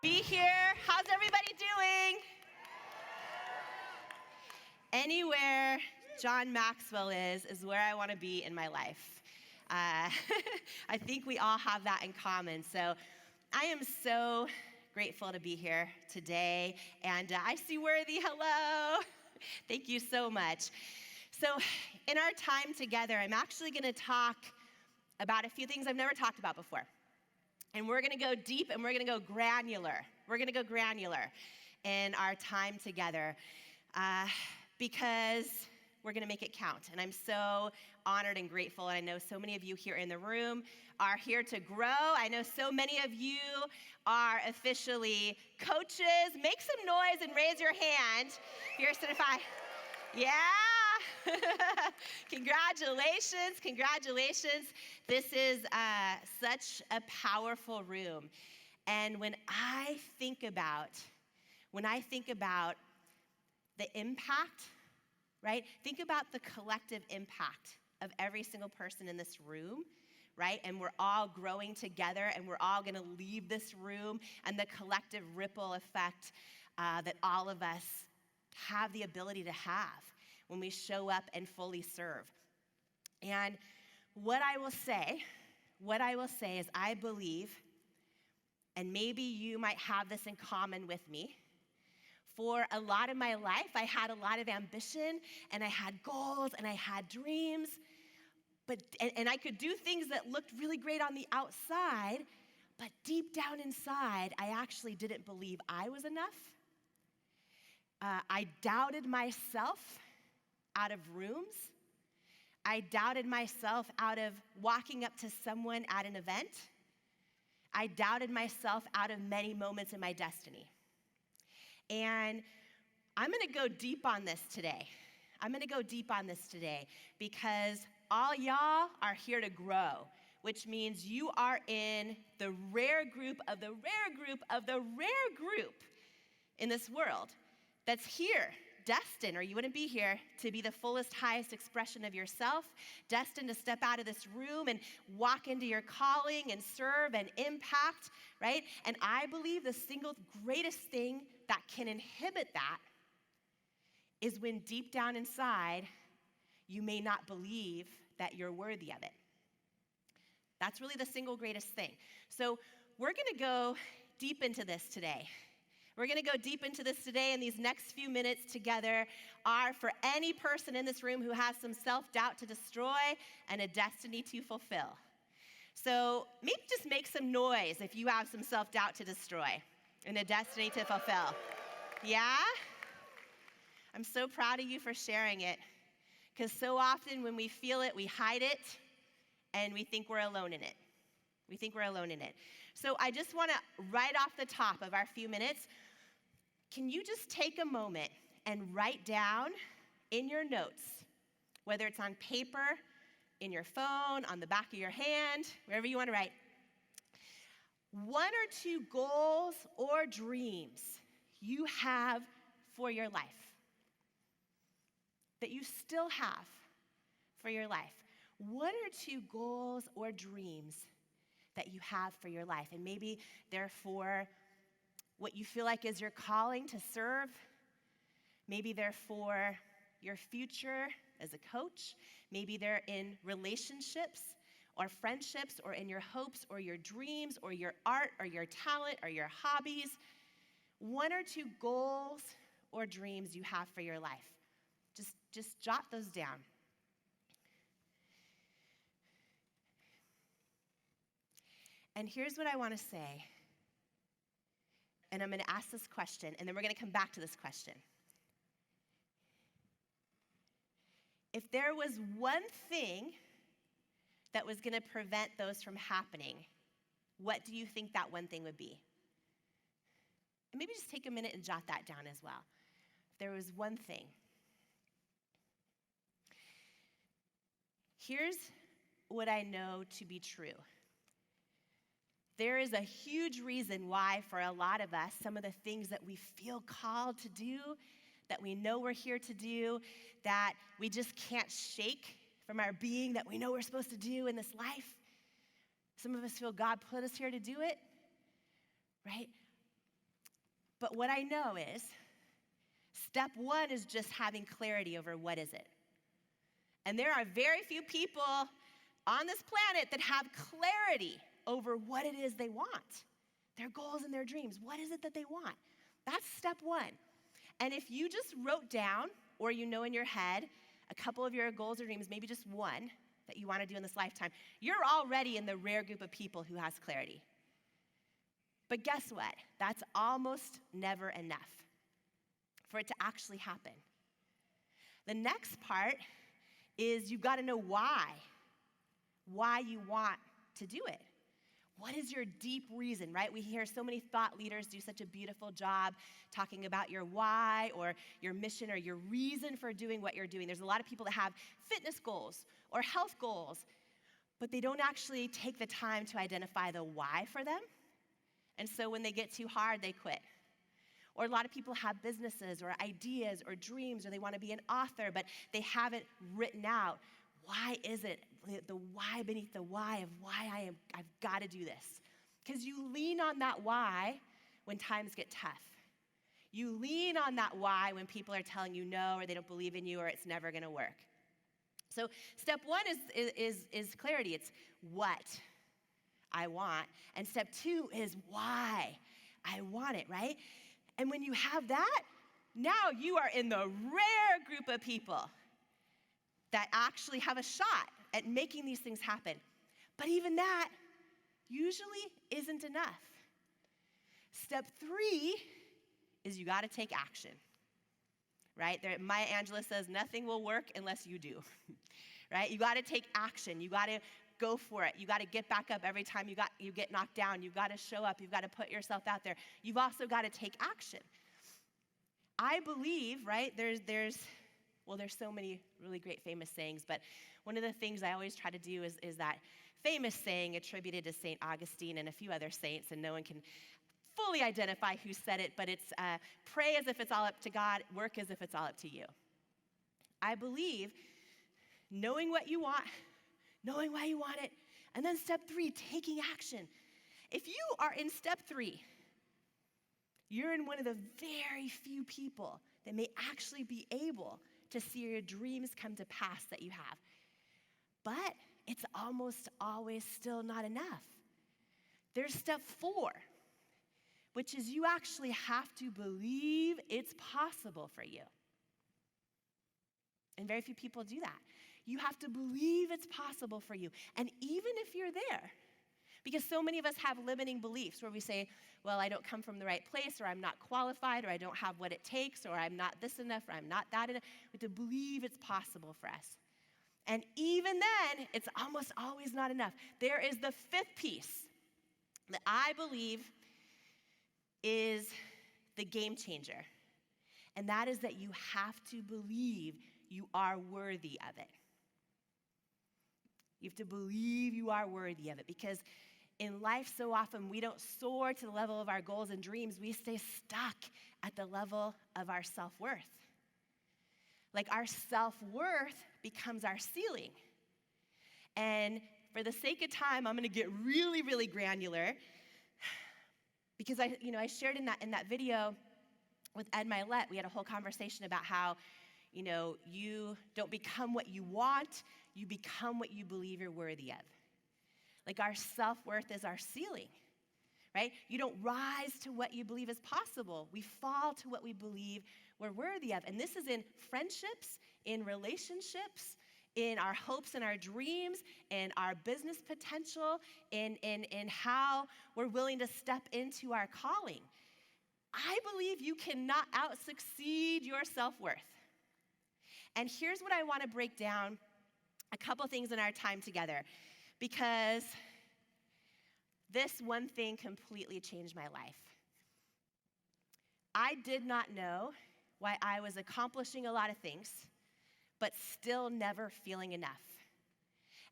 Be here. How's everybody doing? Anywhere John Maxwell is where I want to be in my life. I think we all have that in common. So I am so grateful to be here today. And I see Worthy. Hello. Thank you so much. So in our time together, I'm actually going to talk about a few things I've never talked about before. And we're gonna go deep and we're gonna go granular. We're gonna go granular in our time together because we're gonna make it count. And I'm so honored and grateful. And I know so many of you here in the room are here to grow. I know so many of you are officially coaches. Make some noise and raise your hand if you're certified. Yeah. Congratulations, congratulations. This is such a powerful room. And when I think about the impact, right? Think about the collective impact of every single person in this room, right? And we're all growing together and we're all gonna leave this room, and the collective ripple effect that all of us have the ability to have when we show up and fully serve. And what I will say is I believe, and maybe you might have this in common with me, for a lot of my life, I had a lot of ambition, and I had goals, and I had dreams, and I could do things that looked really great on the outside, but deep down inside, I actually didn't believe I was enough. I doubted myself out of rooms. I doubted myself out of walking up to someone at an event. I doubted myself out of many moments in my destiny. And I'm gonna go deep on this today. Because all y'all are here to grow, which means you are in the rare group of the rare group of the rare group in this world that's here, destined, or you wouldn't be here, to be the fullest, highest expression of yourself, destined to step out of this room and walk into your calling and serve and impact, right? And I believe the single greatest thing that can inhibit that is when deep down inside, you may not believe that you're worthy of it. That's really the single greatest thing. So we're gonna go deep into this today. And these next few minutes together are for any person in this room who has some self-doubt to destroy and a destiny to fulfill. So maybe just make some noise if you have some self-doubt to destroy and a destiny to fulfill. Yeah? I'm so proud of you for sharing it, because so often when we feel it, we hide it, and we think we're alone in it. So I just want to, right off the top of our few minutes, can you just take a moment and write down in your notes, whether it's on paper, in your phone, on the back of your hand, wherever you want to write, 1 or 2 goals or dreams you have for your life, that you still have for your life. 1 or 2 goals or dreams that you have for your life. And maybe they're for what you feel like is your calling to serve. Maybe they're for your future as a coach. Maybe they're in relationships or friendships, or in your hopes or your dreams or your art or your talent or your hobbies. 1 or 2 goals or dreams you have for your life. Just jot those down. And here's what I want to say. And I'm going to ask this question, and then we're going to come back to this question. If there was one thing that was going to prevent those from happening, what do you think that one thing would be? And maybe just take a minute and jot that down as well. If there was one thing. Here's what I know to be true. There is a huge reason why, for a lot of us, some of the things that we feel called to do, that we know we're here to do, that we just can't shake from our being, that we know we're supposed to do in this life. Some of us feel God put us here to do it, right? But what I know is, step 1 is just having clarity over what is it. And there are very few people on this planet that have clarity over what it is they want, their goals and their dreams. What is it that they want? That's step 1. And if you just wrote down, or you know in your head, a couple of your goals or dreams, maybe just one that you want to do in this lifetime, you're already in the rare group of people who has clarity. But guess what? That's almost never enough for it to actually happen. The next part is you've got to know why you want to do it. What is your deep reason, right? We hear so many thought leaders do such a beautiful job talking about your why or your mission or your reason for doing what you're doing. There's a lot of people that have fitness goals or health goals, but they don't actually take the time to identify the why for them. And so when they get too hard, they quit. Or a lot of people have businesses or ideas or dreams, or they want to be an author, but they haven't written out why is it, the why beneath the why of why I've got to do this. Because you lean on that why when times get tough. You lean on that why when people are telling you no, or they don't believe in you, or it's never going to work. So step one is clarity. It's what I want. And step two is why I want it, right? And when you have that, now you are in the rare group of people that actually have a shot at making these things happen. But even that usually isn't enough. Step three is you got to take action, right? Maya Angelou says nothing will work unless you do, right? You got to take action. You got to go for it. You got to get back up every time you get knocked down. You've got to show up. You've got to put yourself out there. You've also got to take action. I believe, right, there's so many really great famous sayings, but one of the things I always try to do is that famous saying attributed to St. Augustine and a few other saints, and no one can fully identify who said it, but it's pray as if it's all up to God, work as if it's all up to you. I believe knowing what you want, knowing why you want it, and then step three, taking action. If you are in step three, you're in one of the very few people that may actually be able to see your dreams come to pass that you have. But it's almost always still not enough. There's step four, which is you actually have to believe it's possible for you. And very few people do that. You have to believe it's possible for you. And even if you're there, because so many of us have limiting beliefs where we say, well, I don't come from the right place, or I'm not qualified, or I don't have what it takes, or I'm not this enough, or I'm not that enough. We have to believe it's possible for us. And even then, it's almost always not enough. There is the fifth piece that I believe is the game changer. And that is that you have to believe you are worthy of it. You have to believe you are worthy of it, because in life, so often we don't soar to the level of our goals and dreams. We stay stuck at the level of our self-worth. Like our self-worth becomes our ceiling. And for the sake of time, I'm going to get really, really granular, because I shared in that video with Ed Milet, we had a whole conversation about how, you don't become what you want, you become what you believe you're worthy of. Like our self-worth is our ceiling, right? You don't rise to what you believe is possible. We fall to what we believe we're worthy of. And this is in friendships, in relationships, in our hopes and our dreams, in our business potential, in how we're willing to step into our calling. I believe you cannot out-succeed your self-worth. And here's what I want to break down, a couple things in our time together, because this one thing completely changed my life. I did not know why I was accomplishing a lot of things, but still never feeling enough.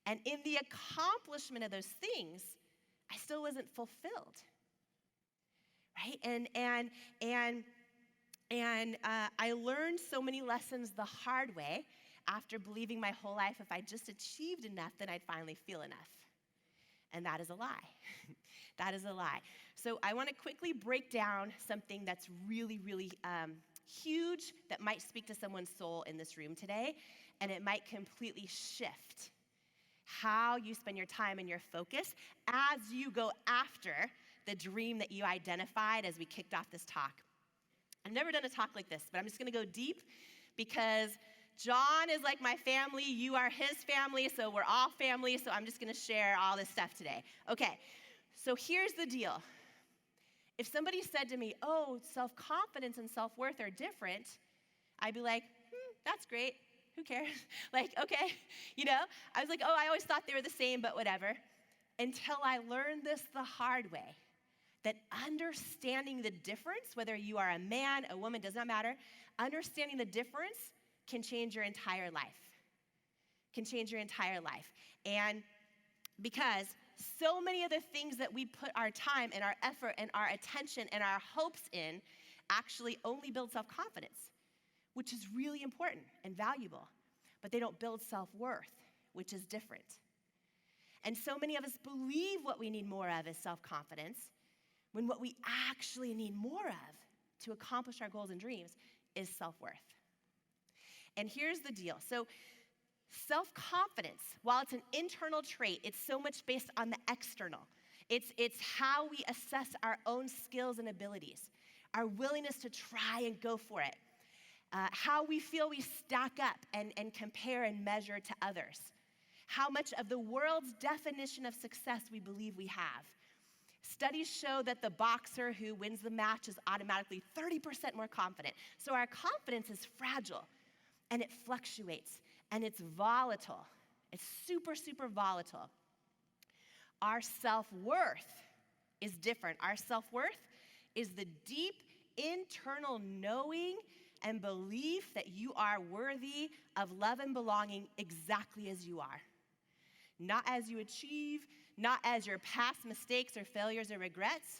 And in the accomplishment of those things, I still wasn't fulfilled, right? And I learned so many lessons the hard way after believing my whole life if I just achieved enough, then I'd finally feel enough. And that is a lie. That is a lie. So I want to quickly break down something that's really, really huge that might speak to someone's soul in this room today, and it might completely shift how you spend your time and your focus as you go after the dream that you identified as we kicked off this talk. I've never done a talk like this, but I'm just going to go deep because John is like my family, you are his family, so we're all family, so I'm just going to share all this stuff today. Okay, so here's the deal. If somebody said to me, oh, self-confidence and self-worth are different, I'd be like, that's great. Who cares? Like, okay, I was like, oh, I always thought they were the same, but whatever. Until I learned this the hard way, that understanding the difference, whether you are a man, a woman, does not matter, understanding the difference can change your entire life. Can change your entire life. And because so many of the things that we put our time and our effort and our attention and our hopes in actually only build self-confidence, which is really important and valuable. But they don't build self-worth, which is different. And so many of us believe what we need more of is self-confidence, when what we actually need more of to accomplish our goals and dreams is self-worth. And here's the deal. So self-confidence, while it's an internal trait, it's so much based on the external. It's how we assess our own skills and abilities, our willingness to try and go for it, how we feel we stack up and compare and measure to others, how much of the world's definition of success we believe we have. Studies show that the boxer who wins the match is automatically 30% more confident. So our confidence is fragile, and it fluctuates, and it's volatile. It's super, super volatile. Our self-worth is different. Our self-worth is the deep internal knowing and belief that you are worthy of love and belonging exactly as you are. Not as you achieve, not as your past mistakes or failures or regrets,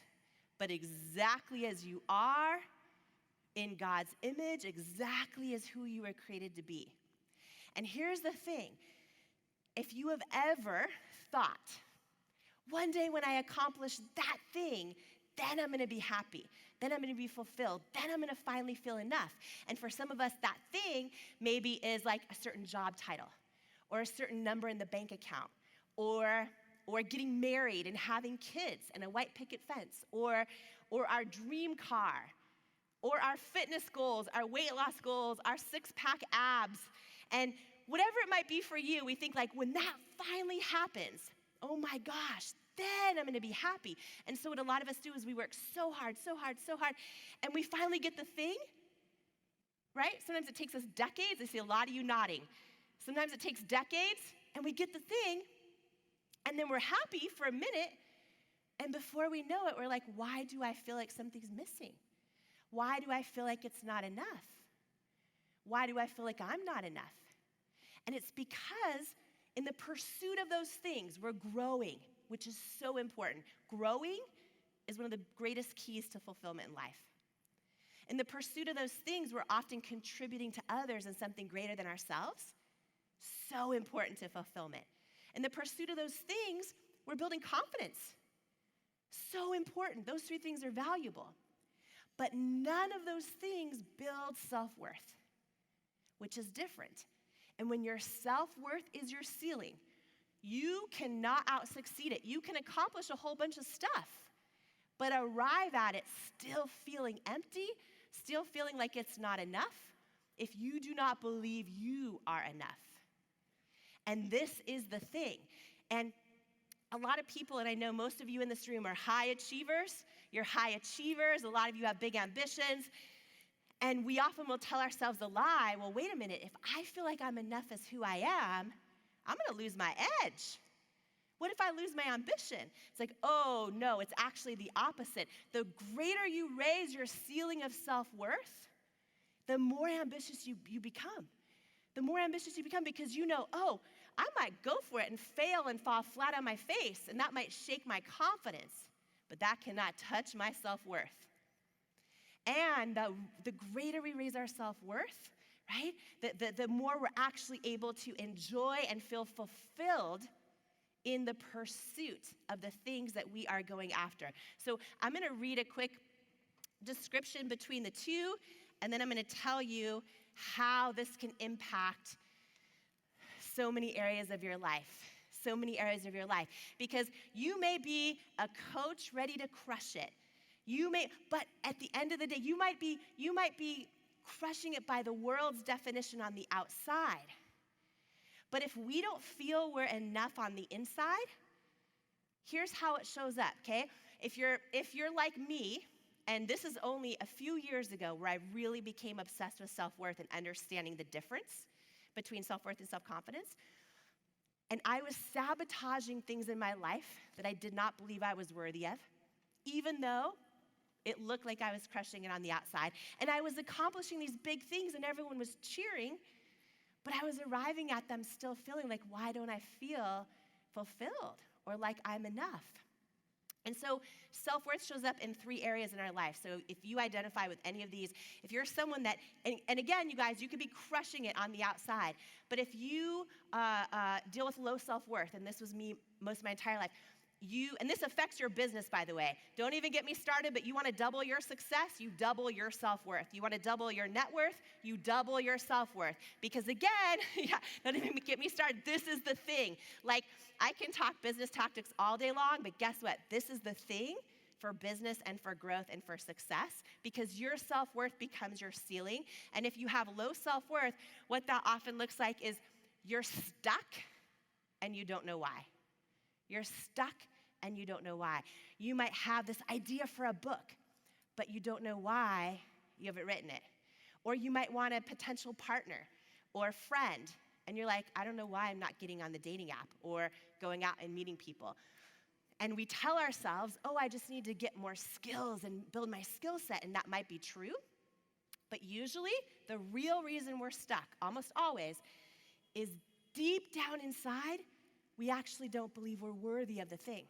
but exactly as you are in God's image, exactly as who you were created to be. And here's the thing. If you have ever thought, one day when I accomplish that thing, then I'm going to be happy. Then I'm going to be fulfilled. Then I'm going to finally feel enough. And for some of us, that thing maybe is like a certain job title or a certain number in the bank account or getting married and having kids and a white picket fence or our dream car or our fitness goals, our weight loss goals, our six-pack abs. And whatever it might be for you, we think like when that finally happens, oh my gosh, then I'm going to be happy. And so what a lot of us do is we work so hard, and we finally get the thing, right? Sometimes it takes us decades. I see a lot of you nodding. Sometimes it takes decades, and we get the thing, and then we're happy for a minute, and before we know it, we're like, why do I feel like something's missing? Why do I feel like it's not enough? Why do I feel like I'm not enough? And it's because in the pursuit of those things, we're growing, which is so important. Growing is one of the greatest keys to fulfillment in life. In the pursuit of those things, we're often contributing to others and something greater than ourselves. So important to fulfillment. In the pursuit of those things, we're building confidence. So important. Those three things are valuable. But none of those things build self-worth, which is different. And when your self-worth is your ceiling, you cannot out-succeed it. You can accomplish a whole bunch of stuff, but arrive at it still feeling empty, still feeling like it's not enough, if you do not believe you are enough. And this is the thing. And a lot of people, and I know most of you in this room are high achievers. You're high achievers. A lot of you have big ambitions. And we often will tell ourselves a lie. Well, wait a minute. If I feel like I'm enough as who I am, I'm going to lose my edge. What if I lose my ambition? It's like, oh, no, it's actually the opposite. The greater you raise your ceiling of self-worth, the more ambitious you become. The more ambitious you become because you know, oh, I might go for it and fail and fall flat on my face, and that might shake my confidence, but that cannot touch my self-worth. And the greater we raise our self-worth, right, the more we're actually able to enjoy and feel fulfilled in the pursuit of the things that we are going after. So I'm going to read a quick description between the two, and then I'm going to tell you how this can impact so many areas of your life. So many areas of your life. Because you may be a coach ready to crush it. But at the end of the day, you might be crushing it by the world's definition on the outside. But if we don't feel we're enough on the inside, here's how it shows up, okay? If you're like me, and this is only a few years ago where I really became obsessed with self-worth and understanding the difference between self-worth and self-confidence, and I was sabotaging things in my life that I did not believe I was worthy of, even though it looked like I was crushing it on the outside. And I was accomplishing these big things and everyone was cheering, but I was arriving at them still feeling like, why don't I feel fulfilled or like I'm enough? And so self-worth shows up in 3 areas in our life. So if you identify with any of these, if you're someone that, and again, you guys, you could be crushing it on the outside, but if you deal with low self-worth, and this was me most of my entire life, and this affects your business, by the way. Don't even get me started, but you want to double your success, you double your self-worth. You want to double your net worth, you double your self-worth. Because again, don't even get me started. This is the thing. Like, I can talk business tactics all day long, but guess what? This is the thing for business and for growth and for success, because your self-worth becomes your ceiling. And if you have low self-worth, what that often looks like is you're stuck and you don't know why. You're stuck and you don't know why. You might have this idea for a book, but you don't know why you haven't written it. Or you might want a potential partner or friend, and you're like, I don't know why I'm not getting on the dating app or going out and meeting people. And we tell ourselves, oh, I just need to get more skills and build my skill set, and that might be true. But usually, the real reason we're stuck, almost always, is deep down inside, we actually don't believe we're worthy of the thing.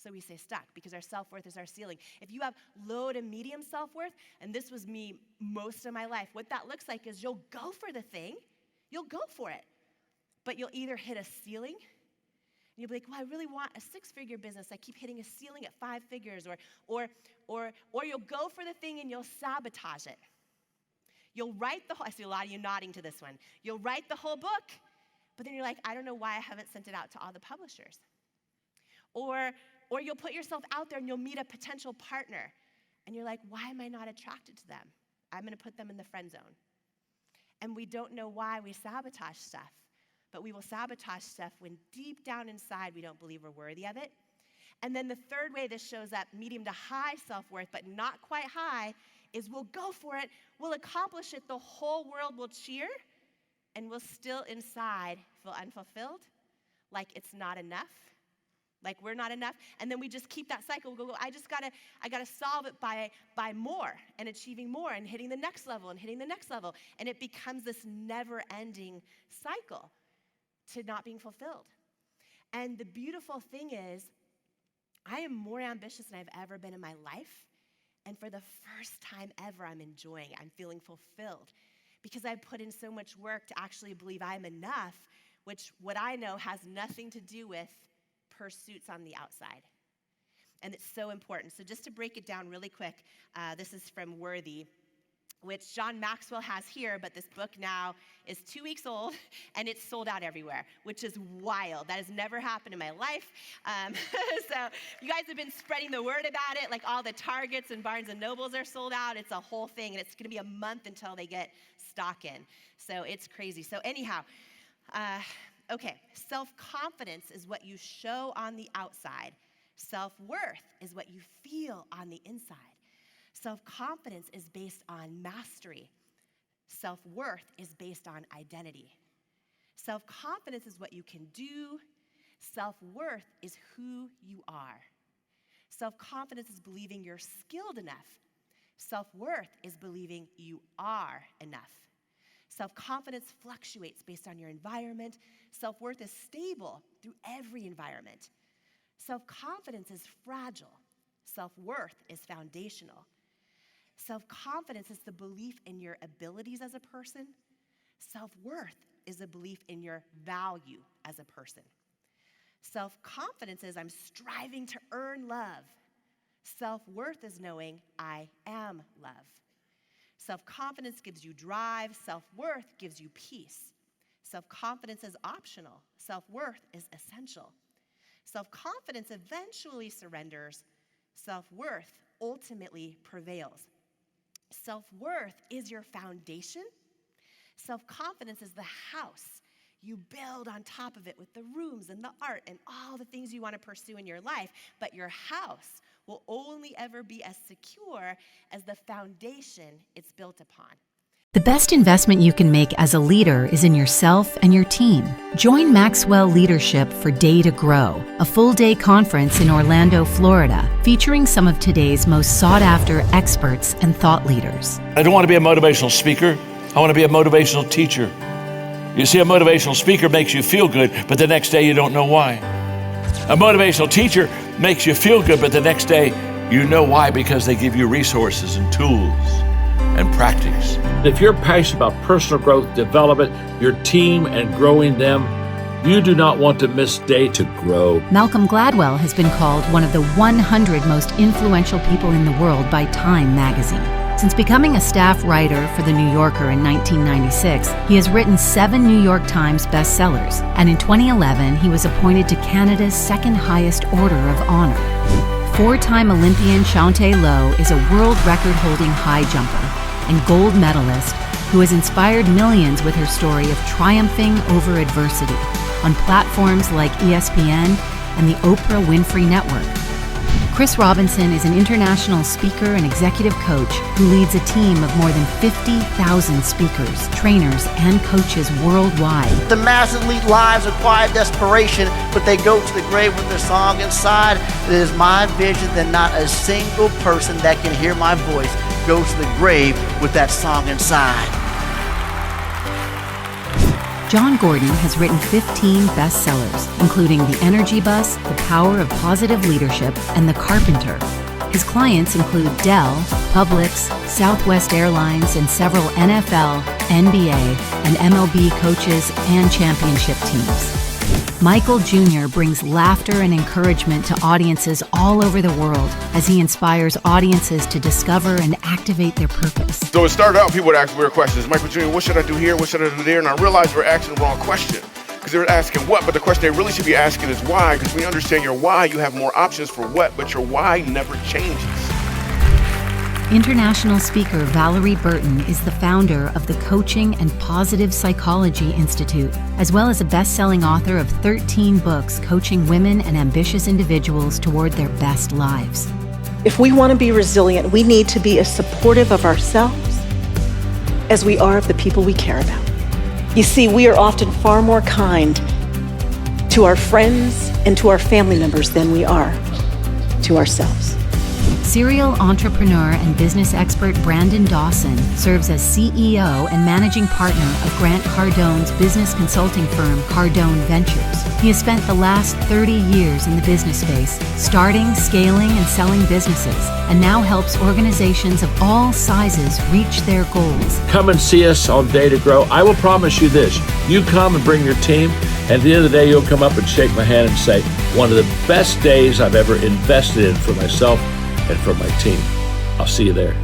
So we stay stuck because our self-worth is our ceiling. If you have low to medium self-worth, and this was me most of my life, what that looks like is you'll go for the thing, you'll go for it, but you'll either hit a ceiling, and you'll be like, well, I really want a 6-figure business. I keep hitting a ceiling at 5 figures, or you'll go for the thing and you'll sabotage it. You'll write I see a lot of you nodding to this one. You'll write the whole book, but then you're like, I don't know why I haven't sent it out to all the publishers. Or you'll put yourself out there and you'll meet a potential partner. And you're like, why am I not attracted to them? I'm going to put them in the friend zone. And we don't know why we sabotage stuff. But we will sabotage stuff when deep down inside we don't believe we're worthy of it. And then the third way this shows up, medium to high self-worth, but not quite high, is we'll go for it, we'll accomplish it, the whole world will cheer, and we'll still inside feel unfulfilled, like it's not enough, like we're not enough. And then we just keep that cycle. We'll go, I gotta solve it by more and achieving more and hitting the next level and hitting the next level. And it becomes this never-ending cycle to not being fulfilled. And the beautiful thing is, I am more ambitious than I've ever been in my life. And for the first time ever, I'm enjoying it. I'm feeling fulfilled. Because I've put in so much work to actually believe I'm enough, which what I know has nothing to do with pursuits on the outside. And it's so important. So just to break it down really quick, this is from Worthy, which John Maxwell has here, but this book now is 2 weeks old, and it's sold out everywhere, which is wild. That has never happened in my life. So you guys have been spreading the word about it, like all the Targets and Barnes & Nobles are sold out. It's a whole thing, and it's gonna be a month until they get stock in. So it's crazy. So anyhow, okay, self-confidence is what you show on the outside. Self-worth is what you feel on the inside. Self-confidence is based on mastery. Self-worth is based on identity. Self-confidence is what you can do. Self-worth is who you are. Self-confidence is believing you're skilled enough. Self-worth is believing you are enough. Self-confidence fluctuates based on your environment. Self-worth is stable through every environment. Self-confidence is fragile. Self-worth is foundational. Self-confidence is the belief in your abilities as a person. Self-worth is a belief in your value as a person. Self-confidence is I'm striving to earn love. Self-worth is knowing I am love. Self-confidence gives you drive. Self-worth gives you peace. Self-confidence is optional. Self-worth is essential. Self-confidence eventually surrenders. Self-worth ultimately prevails. Self-worth is your foundation. Self-confidence is the house You build on top of it with the rooms and the art and all the things you want to pursue in your life. But your house will only ever be as secure as the foundation it's built upon. The best investment you can make as a leader is in yourself and your team. Join Maxwell Leadership for Day to Grow, a full-day conference in Orlando, Florida, featuring some of today's most sought-after experts and thought leaders. I don't want to be a motivational speaker. I want to be a motivational teacher. You see, a motivational speaker makes you feel good, but the next day you don't know why. A motivational teacher makes you feel good, but the next day you know why, because they give you resources and tools and practice. If you're passionate about personal growth, development, your team, and growing them, you do not want to miss Day to Grow. Malcolm Gladwell has been called one of the 100 most influential people in the world by Time magazine. Since becoming a staff writer for The New Yorker in 1996, he has written 7 New York Times bestsellers, and in 2011, he was appointed to Canada's second highest order of honor. 4-time Olympian Shantae Lowe is a world record-holding high jumper and gold medalist who has inspired millions with her story of triumphing over adversity on platforms like ESPN and the Oprah Winfrey Network. Chris Robinson is an international speaker and executive coach who leads a team of more than 50,000 speakers, trainers, and coaches worldwide. The masses lead lives of quiet desperation, but they go to the grave with their song inside. It is my vision that not a single person that can hear my voice goes to the grave with that song inside. John Gordon has written 15 bestsellers, including The Energy Bus, The Power of Positive Leadership, and The Carpenter. His clients include Dell, Publix, Southwest Airlines, and several NFL, NBA, and MLB coaches and championship teams. Michael Jr. brings laughter and encouragement to audiences all over the world as he inspires audiences to discover and activate their purpose. So it started out, people would ask weird questions. Michael Jr., what should I do here? What should I do there? And I realized we're asking the wrong question, because they're asking what, but the question they really should be asking is why, because when you understand your why, you have more options for what, but your why never changes. International speaker Valerie Burton is the founder of the Coaching and Positive Psychology Institute, as well as a best-selling author of 13 books coaching women and ambitious individuals toward their best lives. If we want to be resilient, we need to be as supportive of ourselves as we are of the people we care about. You see, we are often far more kind to our friends and to our family members than we are to ourselves. Serial entrepreneur and business expert Brandon Dawson serves as CEO and managing partner of Grant Cardone's business consulting firm Cardone Ventures. He has spent the last 30 years in the business space, starting, scaling, and selling businesses, and now helps organizations of all sizes reach their goals. Come and see us on Day to Grow. I will promise you this. You come and bring your team, and at the end of the day, you'll come up and shake my hand and say, one of the best days I've ever invested in for myself and for my team. I'll see you there.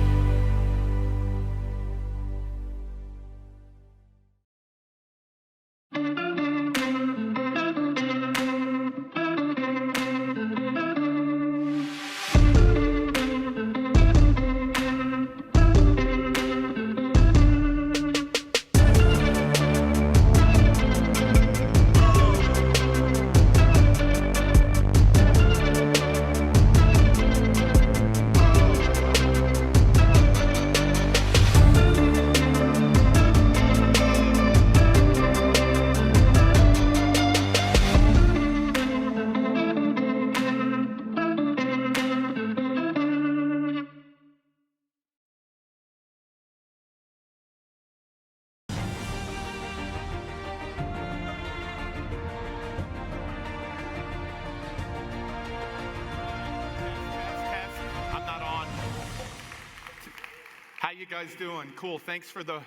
How you guys doing? Cool. Thanks for the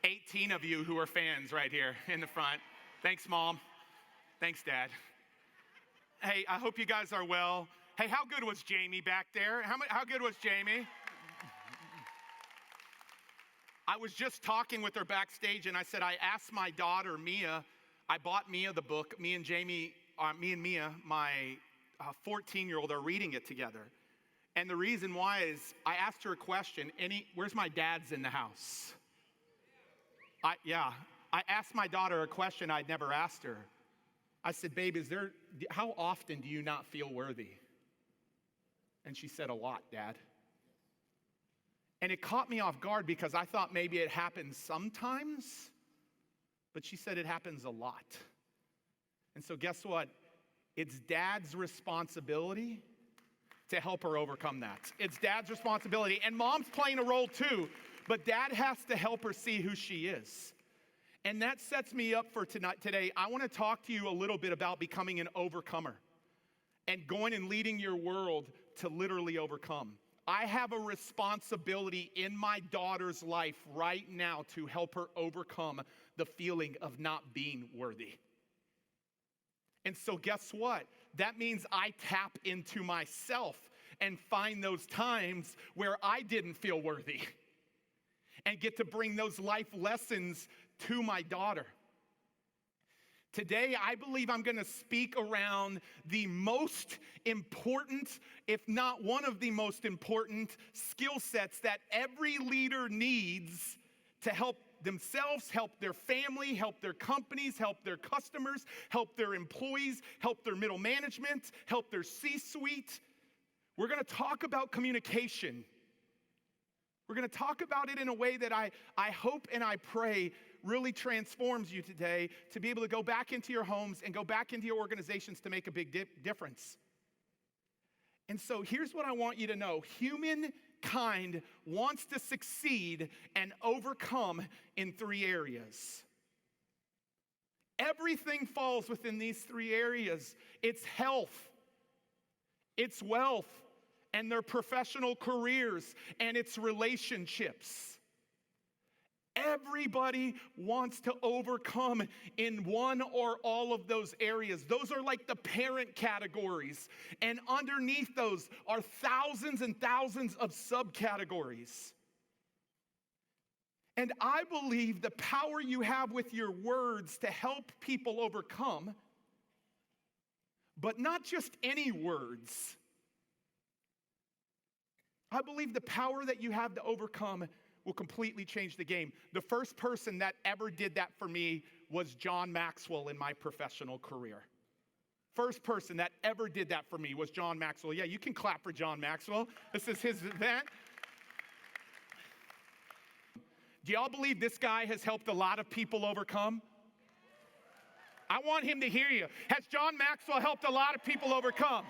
18 of you who are fans right here in the front. Thanks, Mom. Thanks, Dad. Hey, I hope you guys are well. Hey, how good was Jamie back there? How good was Jamie? I was just talking with her backstage, and I said, I asked my daughter, Mia, I bought Mia the book. Me and Mia, my 14-year-old, are reading it together. And the reason why is I asked her a question, where's my dad's in the house? Yeah, I asked my daughter a question I'd never asked her. I said, babe, how often do you not feel worthy? And she said, a lot, Dad. And it caught me off guard because I thought maybe it happens sometimes, but she said it happens a lot. And so guess what? It's Dad's responsibility to help her overcome that. It's Dad's responsibility. And Mom's playing a role too, but Dad has to help her see who she is. And that sets me up for today. I want to talk to you a little bit about becoming an overcomer and going and leading your world to literally overcome. I have a responsibility in my daughter's life right now to help her overcome the feeling of not being worthy. And so guess what? That means I tap into myself and find those times where I didn't feel worthy and get to bring those life lessons to my daughter. Today, I believe I'm going to speak around the most important, if not one of the most important skill sets that every leader needs to help themselves, help their family, help their companies, help their customers, help their employees, help their middle management, help their C-suite. We're going to talk about communication. We're going to talk about it in a way that I hope and I pray really transforms you today to be able to go back into your homes and go back into your organizations to make a big difference. And so here's what I want you to know. Humankind wants to succeed and overcome in 3 areas. Everything falls within these 3 areas. It's health, it's wealth, and their professional careers, and its relationships. Everybody wants to overcome in one or all of those areas. Those are like the parent categories. And underneath those are thousands and thousands of subcategories. And I believe the power you have with your words to help people overcome, but not just any words. I believe the power that you have to overcome will completely change the game. The first person that ever did that for me was John Maxwell in my professional career. First person that ever did that for me was John Maxwell. Yeah, you can clap for John Maxwell. This is his event. Do y'all believe this guy has helped a lot of people overcome? I want him to hear you. Has John Maxwell helped a lot of people overcome?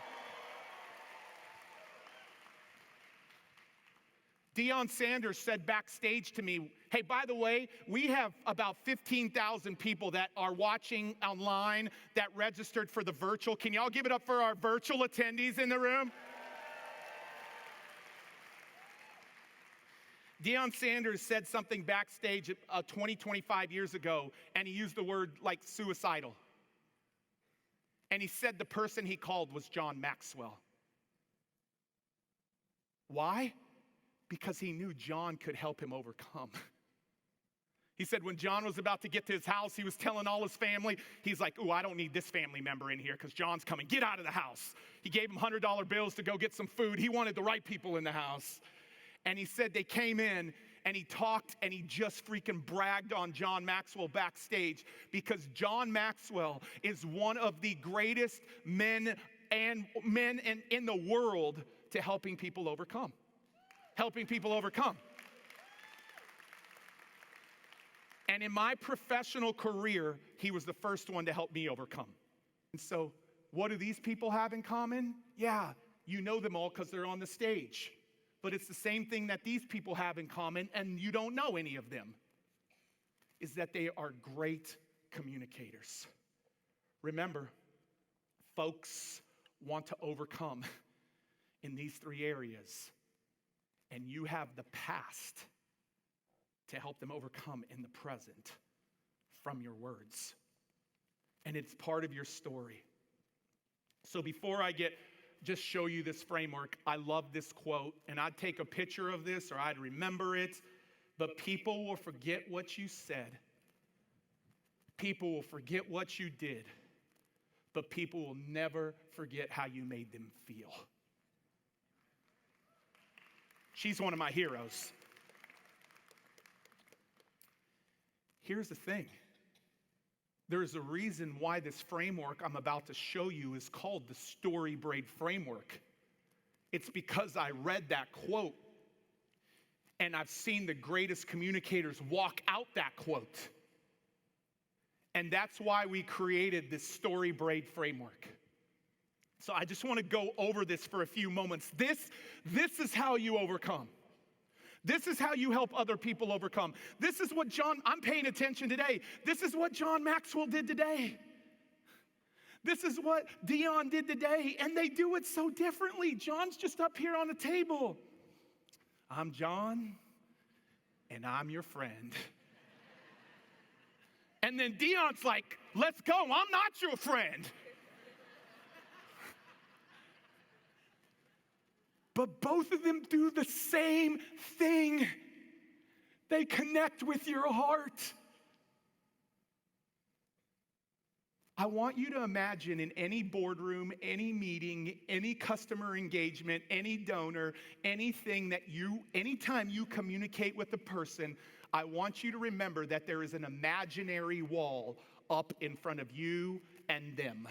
Deion Sanders said backstage to me, hey, by the way, we have about 15,000 people that are watching online that registered for the virtual. Can y'all give it up for our virtual attendees in the room? Deion Sanders said something backstage 20, 25 years ago, and he used the word like suicidal. And he said the person he called was John Maxwell. Why? Because he knew John could help him overcome. He said when John was about to get to his house, he was telling all his family, he's like, ooh, I don't need this family member in here because John's coming. Get out of the house. He gave him $100 bills to go get some food. He wanted the right people in the house. And he said they came in and he talked and he just freaking bragged on John Maxwell backstage because John Maxwell is one of the greatest men in the world to helping people overcome. Helping people overcome. And in my professional career, he was the first one to help me overcome. And so, what do these people have in common? Yeah, you know them all because they're on the stage. But it's the same thing that these people have in common, and you don't know any of them, is that they are great communicators. Remember, folks want to overcome in these 3 areas. And you have the past to help them overcome in the present from your words. And it's part of your story. So before I just show you this framework, I love this quote, and I'd take a picture of this or I'd remember it, but people will forget what you said. People will forget what you did, but people will never forget how you made them feel. She's one of my heroes. Here's the thing. There's a reason why this framework I'm about to show you is called the Story Braid Framework. It's because I read that quote and I've seen the greatest communicators walk out that quote. And that's why we created this Story Braid Framework. So I just want to go over this for a few moments. This is how you overcome. This is how you help other people overcome. This is what I'm paying attention today. This is what John Maxwell did today. This is what Dion did today, and they do it so differently. John's just up here on the table. I'm John, and I'm your friend. And then Dion's like, let's go, I'm not your friend. But both of them do the same thing. They connect with your heart. I want you to imagine in any boardroom, any meeting, any customer engagement, any donor, anything anytime you communicate with a person, I want you to remember that there is an imaginary wall up in front of you and them.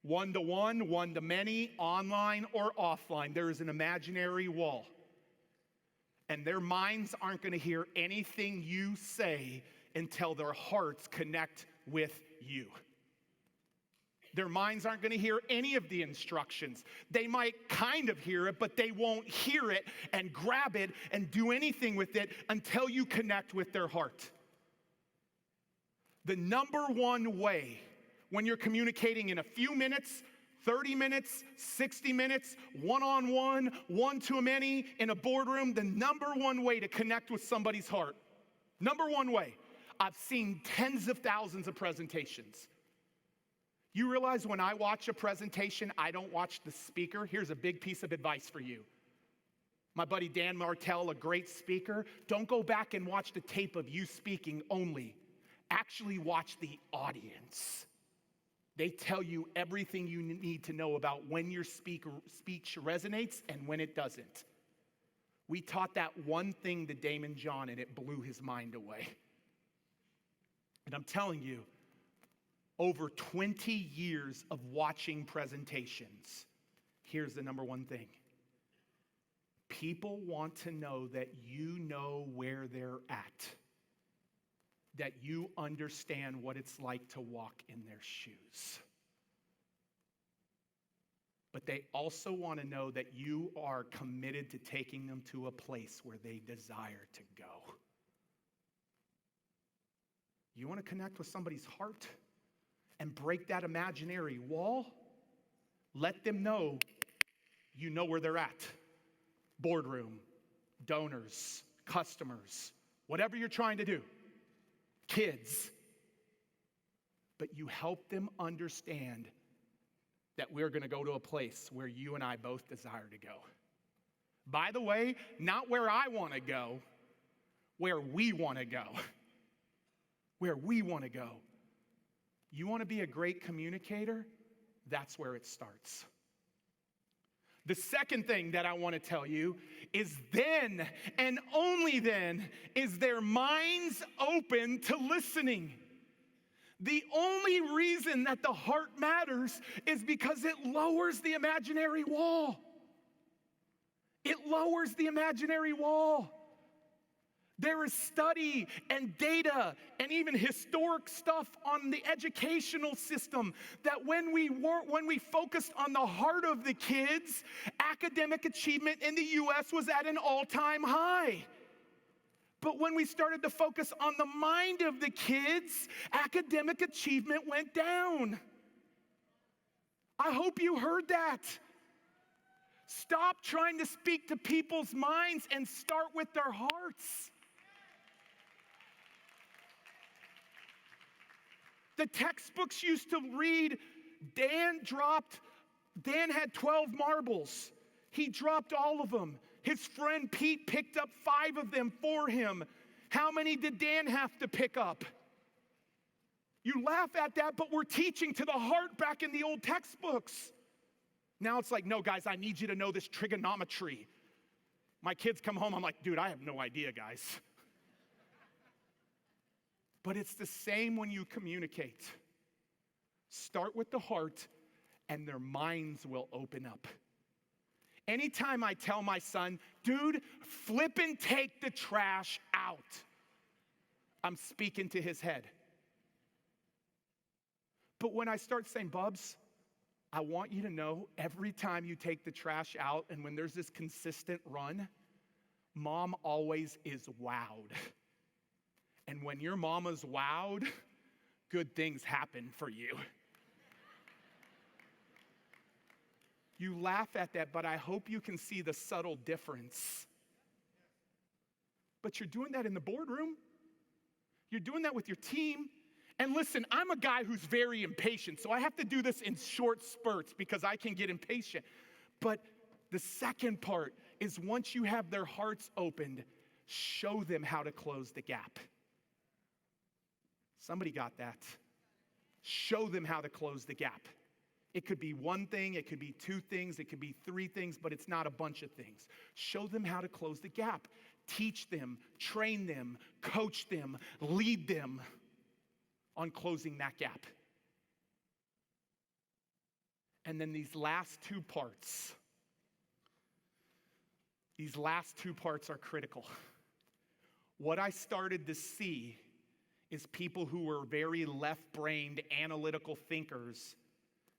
One-to-one, one-to-many, online or offline, there is an imaginary wall. And their minds aren't going to hear anything you say until their hearts connect with you. Their minds aren't going to hear any of the instructions. They might kind of hear it, but they won't hear it and grab it and do anything with it until you connect with their heart. The number one way when you're communicating in a few minutes, 30 minutes, 60 minutes, one-on-one, one-to-many in a boardroom, the number one way to connect with somebody's heart, number one way. I've seen tens of thousands of presentations. You realize when I watch a presentation, I don't watch the speaker? Here's a big piece of advice for you. My buddy Dan Martell, a great speaker, don't go back and watch the tape of you speaking only. Actually watch the audience. They tell you everything you need to know about when your speech resonates and when it doesn't. We taught that one thing to Damon John, and it blew his mind away. And I'm telling you, over 20 years of watching presentations, here's the number one thing. People want to know that you know where they're at, that you understand what it's like to walk in their shoes. But they also want to know that you are committed to taking them to a place where they desire to go. You want to connect with somebody's heart and break that imaginary wall? Let them know you know where they're at. Boardroom, donors, customers, whatever you're trying to do. Kids. But you help them understand that we're going to go to a place where you and I both desire to go. By the way, not where I want to go, where we want to go. Where we want to go. You want to be a great communicator? That's where it starts. The second thing that I want to tell you is then, and only then, is their minds open to listening. The only reason that the heart matters is because it lowers the imaginary wall. It lowers the imaginary wall. There is study and data and even historic stuff on the educational system that when we focused on the heart of the kids, academic achievement in the U.S. was at an all-time high. But when we started to focus on the mind of the kids, academic achievement went down. I hope you heard that. Stop trying to speak to people's minds and start with their hearts. The textbooks used to read, Dan had 12 marbles. He dropped all of them. His friend Pete picked up 5 of them for him. How many did Dan have to pick up? You laugh at that, but we're teaching to the heart back in the old textbooks. Now it's like, no, guys, I need you to know this trigonometry. My kids come home, I'm like, dude, I have no idea, guys. But it's the same when you communicate. Start with the heart, and their minds will open up. Anytime I tell my son, dude, flip and take the trash out, I'm speaking to his head. But when I start saying, Bubs, I want you to know every time you take the trash out and when there's this consistent run, mom always is wowed. And when your mama's wowed, good things happen for you. You laugh at that, but I hope you can see the subtle difference. But you're doing that in the boardroom. You're doing that with your team. And listen, I'm a guy who's very impatient, so I have to do this in short spurts because I can get impatient. But the second part is once you have their hearts opened, show them how to close the gap. Somebody got that. Show them how to close the gap. It could be one thing, it could be two things, it could be three things, but it's not a bunch of things. Show them how to close the gap. Teach them, train them, coach them, lead them on closing that gap. And then these last two parts are critical. What I started to see is people who were very left-brained, analytical thinkers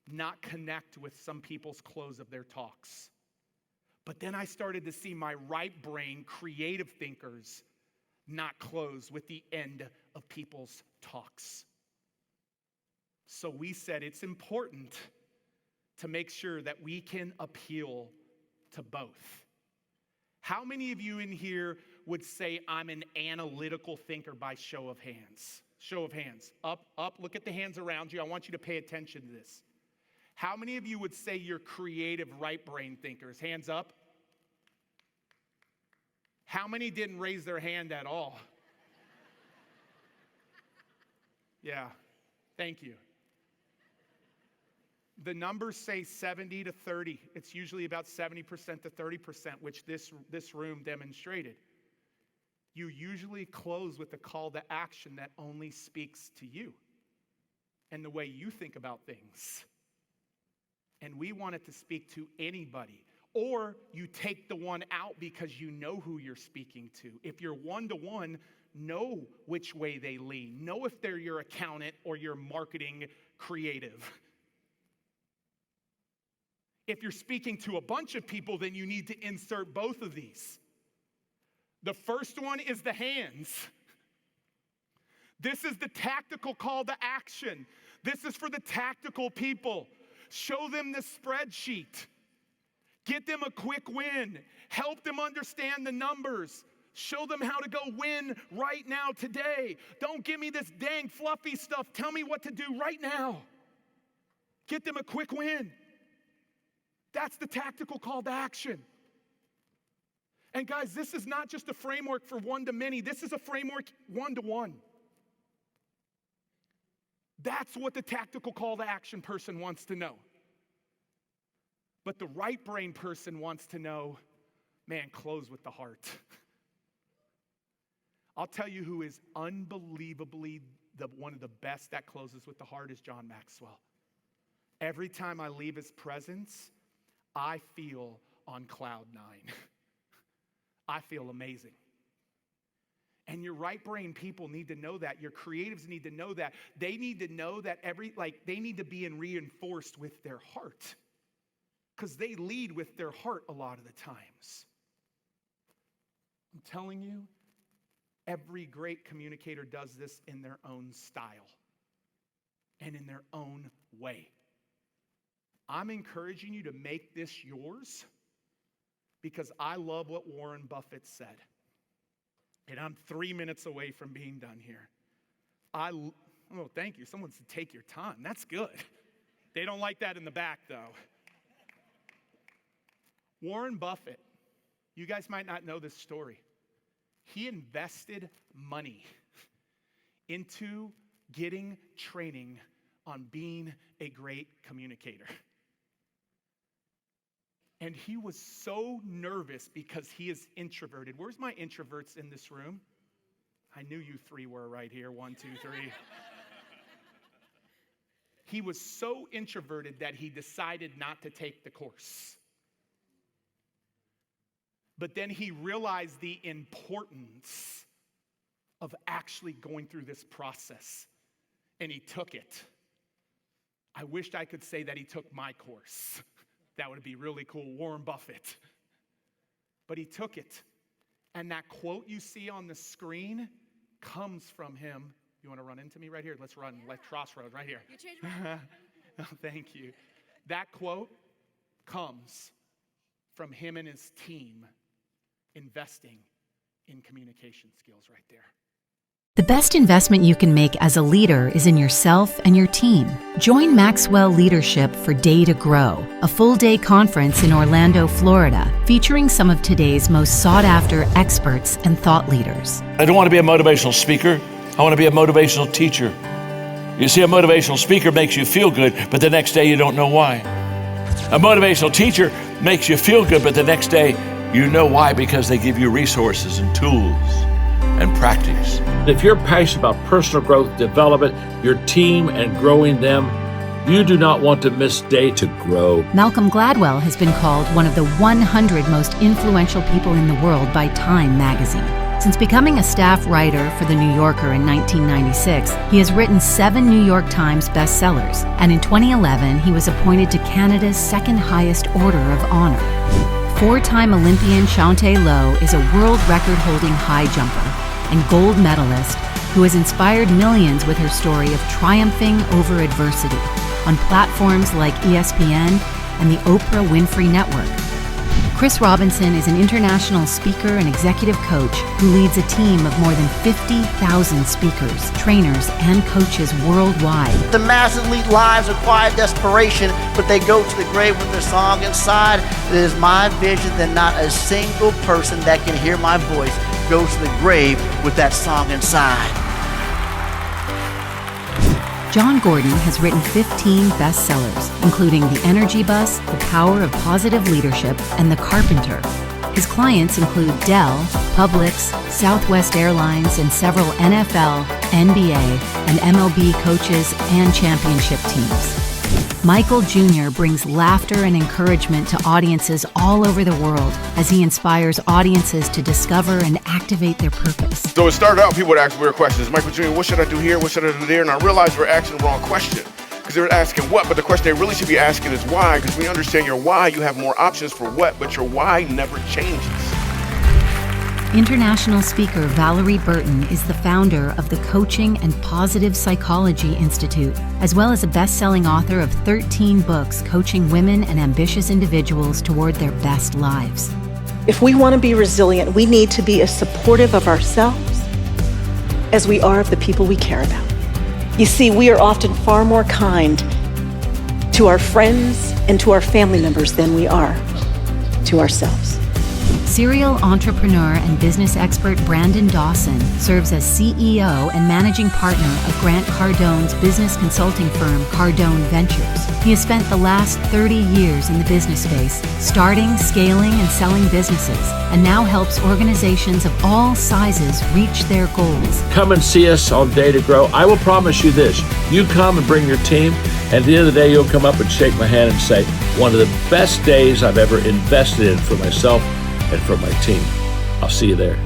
not connect with some people's close of their talks. But then I started to see my right brain, creative thinkers, not close with the end of people's talks. So we said it's important to make sure that we can appeal to both. How many of you in here would say I'm an analytical thinker by show of hands? Show of hands. Up, look at the hands around you. I want you to pay attention to this. How many of you would say you're creative right brain thinkers? Hands up. How many didn't raise their hand at all? Yeah, thank you. The numbers say 70 to 30. It's usually about 70% to 30%, which this room demonstrated. You usually close with a call to action that only speaks to you and the way you think about things. And we want it to speak to anybody. Or you take the one out because you know who you're speaking to. If you're one-to-one, know which way they lean. Know if they're your accountant or your marketing creative. If you're speaking to a bunch of people, then you need to insert both of these. The first one is the hands. This is the tactical call to action. This is for the tactical people. Show them the spreadsheet. Get them a quick win. Help them understand the numbers. Show them how to go win right now today. Don't give me this dang fluffy stuff. Tell me what to do right now. Get them a quick win. That's the tactical call to action. And guys, this is not just a framework for one-to-many. This is a framework one-to-one. That's what the tactical call to action person wants to know. But the right brain person wants to know, man, close with the heart. I'll tell you who is unbelievably one of the best that closes with the heart is John Maxwell. Every time I leave his presence, I feel on cloud 9. I feel amazing. And your right brain people need to know that. Your creatives need to know that. They need to know that they need to be reinforced with their heart. Because they lead with their heart a lot of the times. I'm telling you, every great communicator does this in their own style and in their own way. I'm encouraging you to make this yours because I love what Warren Buffett said. And I'm 3 minutes away from being done here. Oh, thank you. Someone said take your time. That's good. They don't like that in the back, though. Warren Buffett, you guys might not know this story. He invested money into getting training on being a great communicator. And he was so nervous because he is introverted. Where's my introverts in this room? I knew you three were right here. 1, 2, 3. He was so introverted that he decided not to take the course. But then he realized the importance of actually going through this process, and he took it. I wished I could say that he took my course. That would be really cool, Warren Buffett. But he took it. And that quote you see on the screen comes from him. You want to run into me right here? Let's run, like Crossroads right here. You changed my mind. Oh, thank you. That quote comes from him and his team investing in communication skills right there. The best investment you can make as a leader is in yourself and your team. Join Maxwell Leadership for Day to Grow, a full-day conference in Orlando, Florida, featuring some of today's most sought-after experts and thought leaders. I don't want to be a motivational speaker. I want to be a motivational teacher. You see, a motivational speaker makes you feel good, but the next day you don't know why. A motivational teacher makes you feel good, but the next day you know why, because they give you resources and tools and practice. If you're passionate about personal growth, development, your team, and growing them, you do not want to miss Day to Grow. Malcolm Gladwell has been called one of the 100 most influential people in the world by Time magazine. Since becoming a staff writer for The New Yorker in 1996, he has written 7 New York Times bestsellers, and in 2011, he was appointed to Canada's second highest order of honor. 4-time Olympian Shantae Lowe is a world record-holding high jumper and gold medalist who has inspired millions with her story of triumphing over adversity on platforms like ESPN and the Oprah Winfrey Network. Chris Robinson is an international speaker and executive coach who leads a team of more than 50,000 speakers, trainers, and coaches worldwide. The masses lead lives of quiet desperation, but they go to the grave with their song inside. It is my vision that not a single person that can hear my voice goes to the grave with that song inside. John Gordon has written 15 bestsellers, including The Energy Bus, The Power of Positive Leadership, and The Carpenter. His clients include Dell, Publix, Southwest Airlines, and several NFL, NBA, and MLB coaches and championship teams. Michael Jr. brings laughter and encouragement to audiences all over the world as he inspires audiences to discover and activate their purpose. So it started out, people would ask weird questions. Michael Jr., what should I do here? What should I do there? And I realized we're asking the wrong question, because they're asking what, but the question they really should be asking is why, because when you understand your why, you have more options for what, but your why never changes. International speaker Valerie Burton is the founder of the Coaching and Positive Psychology Institute, as well as a best-selling author of 13 books coaching women and ambitious individuals toward their best lives. If we want to be resilient, we need to be as supportive of ourselves as we are of the people we care about. You see, we are often far more kind to our friends and to our family members than we are to ourselves. Serial entrepreneur and business expert Brandon Dawson serves as CEO and managing partner of Grant Cardone's business consulting firm, Cardone Ventures. He has spent the last 30 years in the business space, starting, scaling, and selling businesses, and now helps organizations of all sizes reach their goals. Come and see us on Day to Grow. I will promise you this. You come and bring your team, and at the end of the day, you'll come up and shake my hand and say, one of the best days I've ever invested in for myself and for my team. I'll see you there.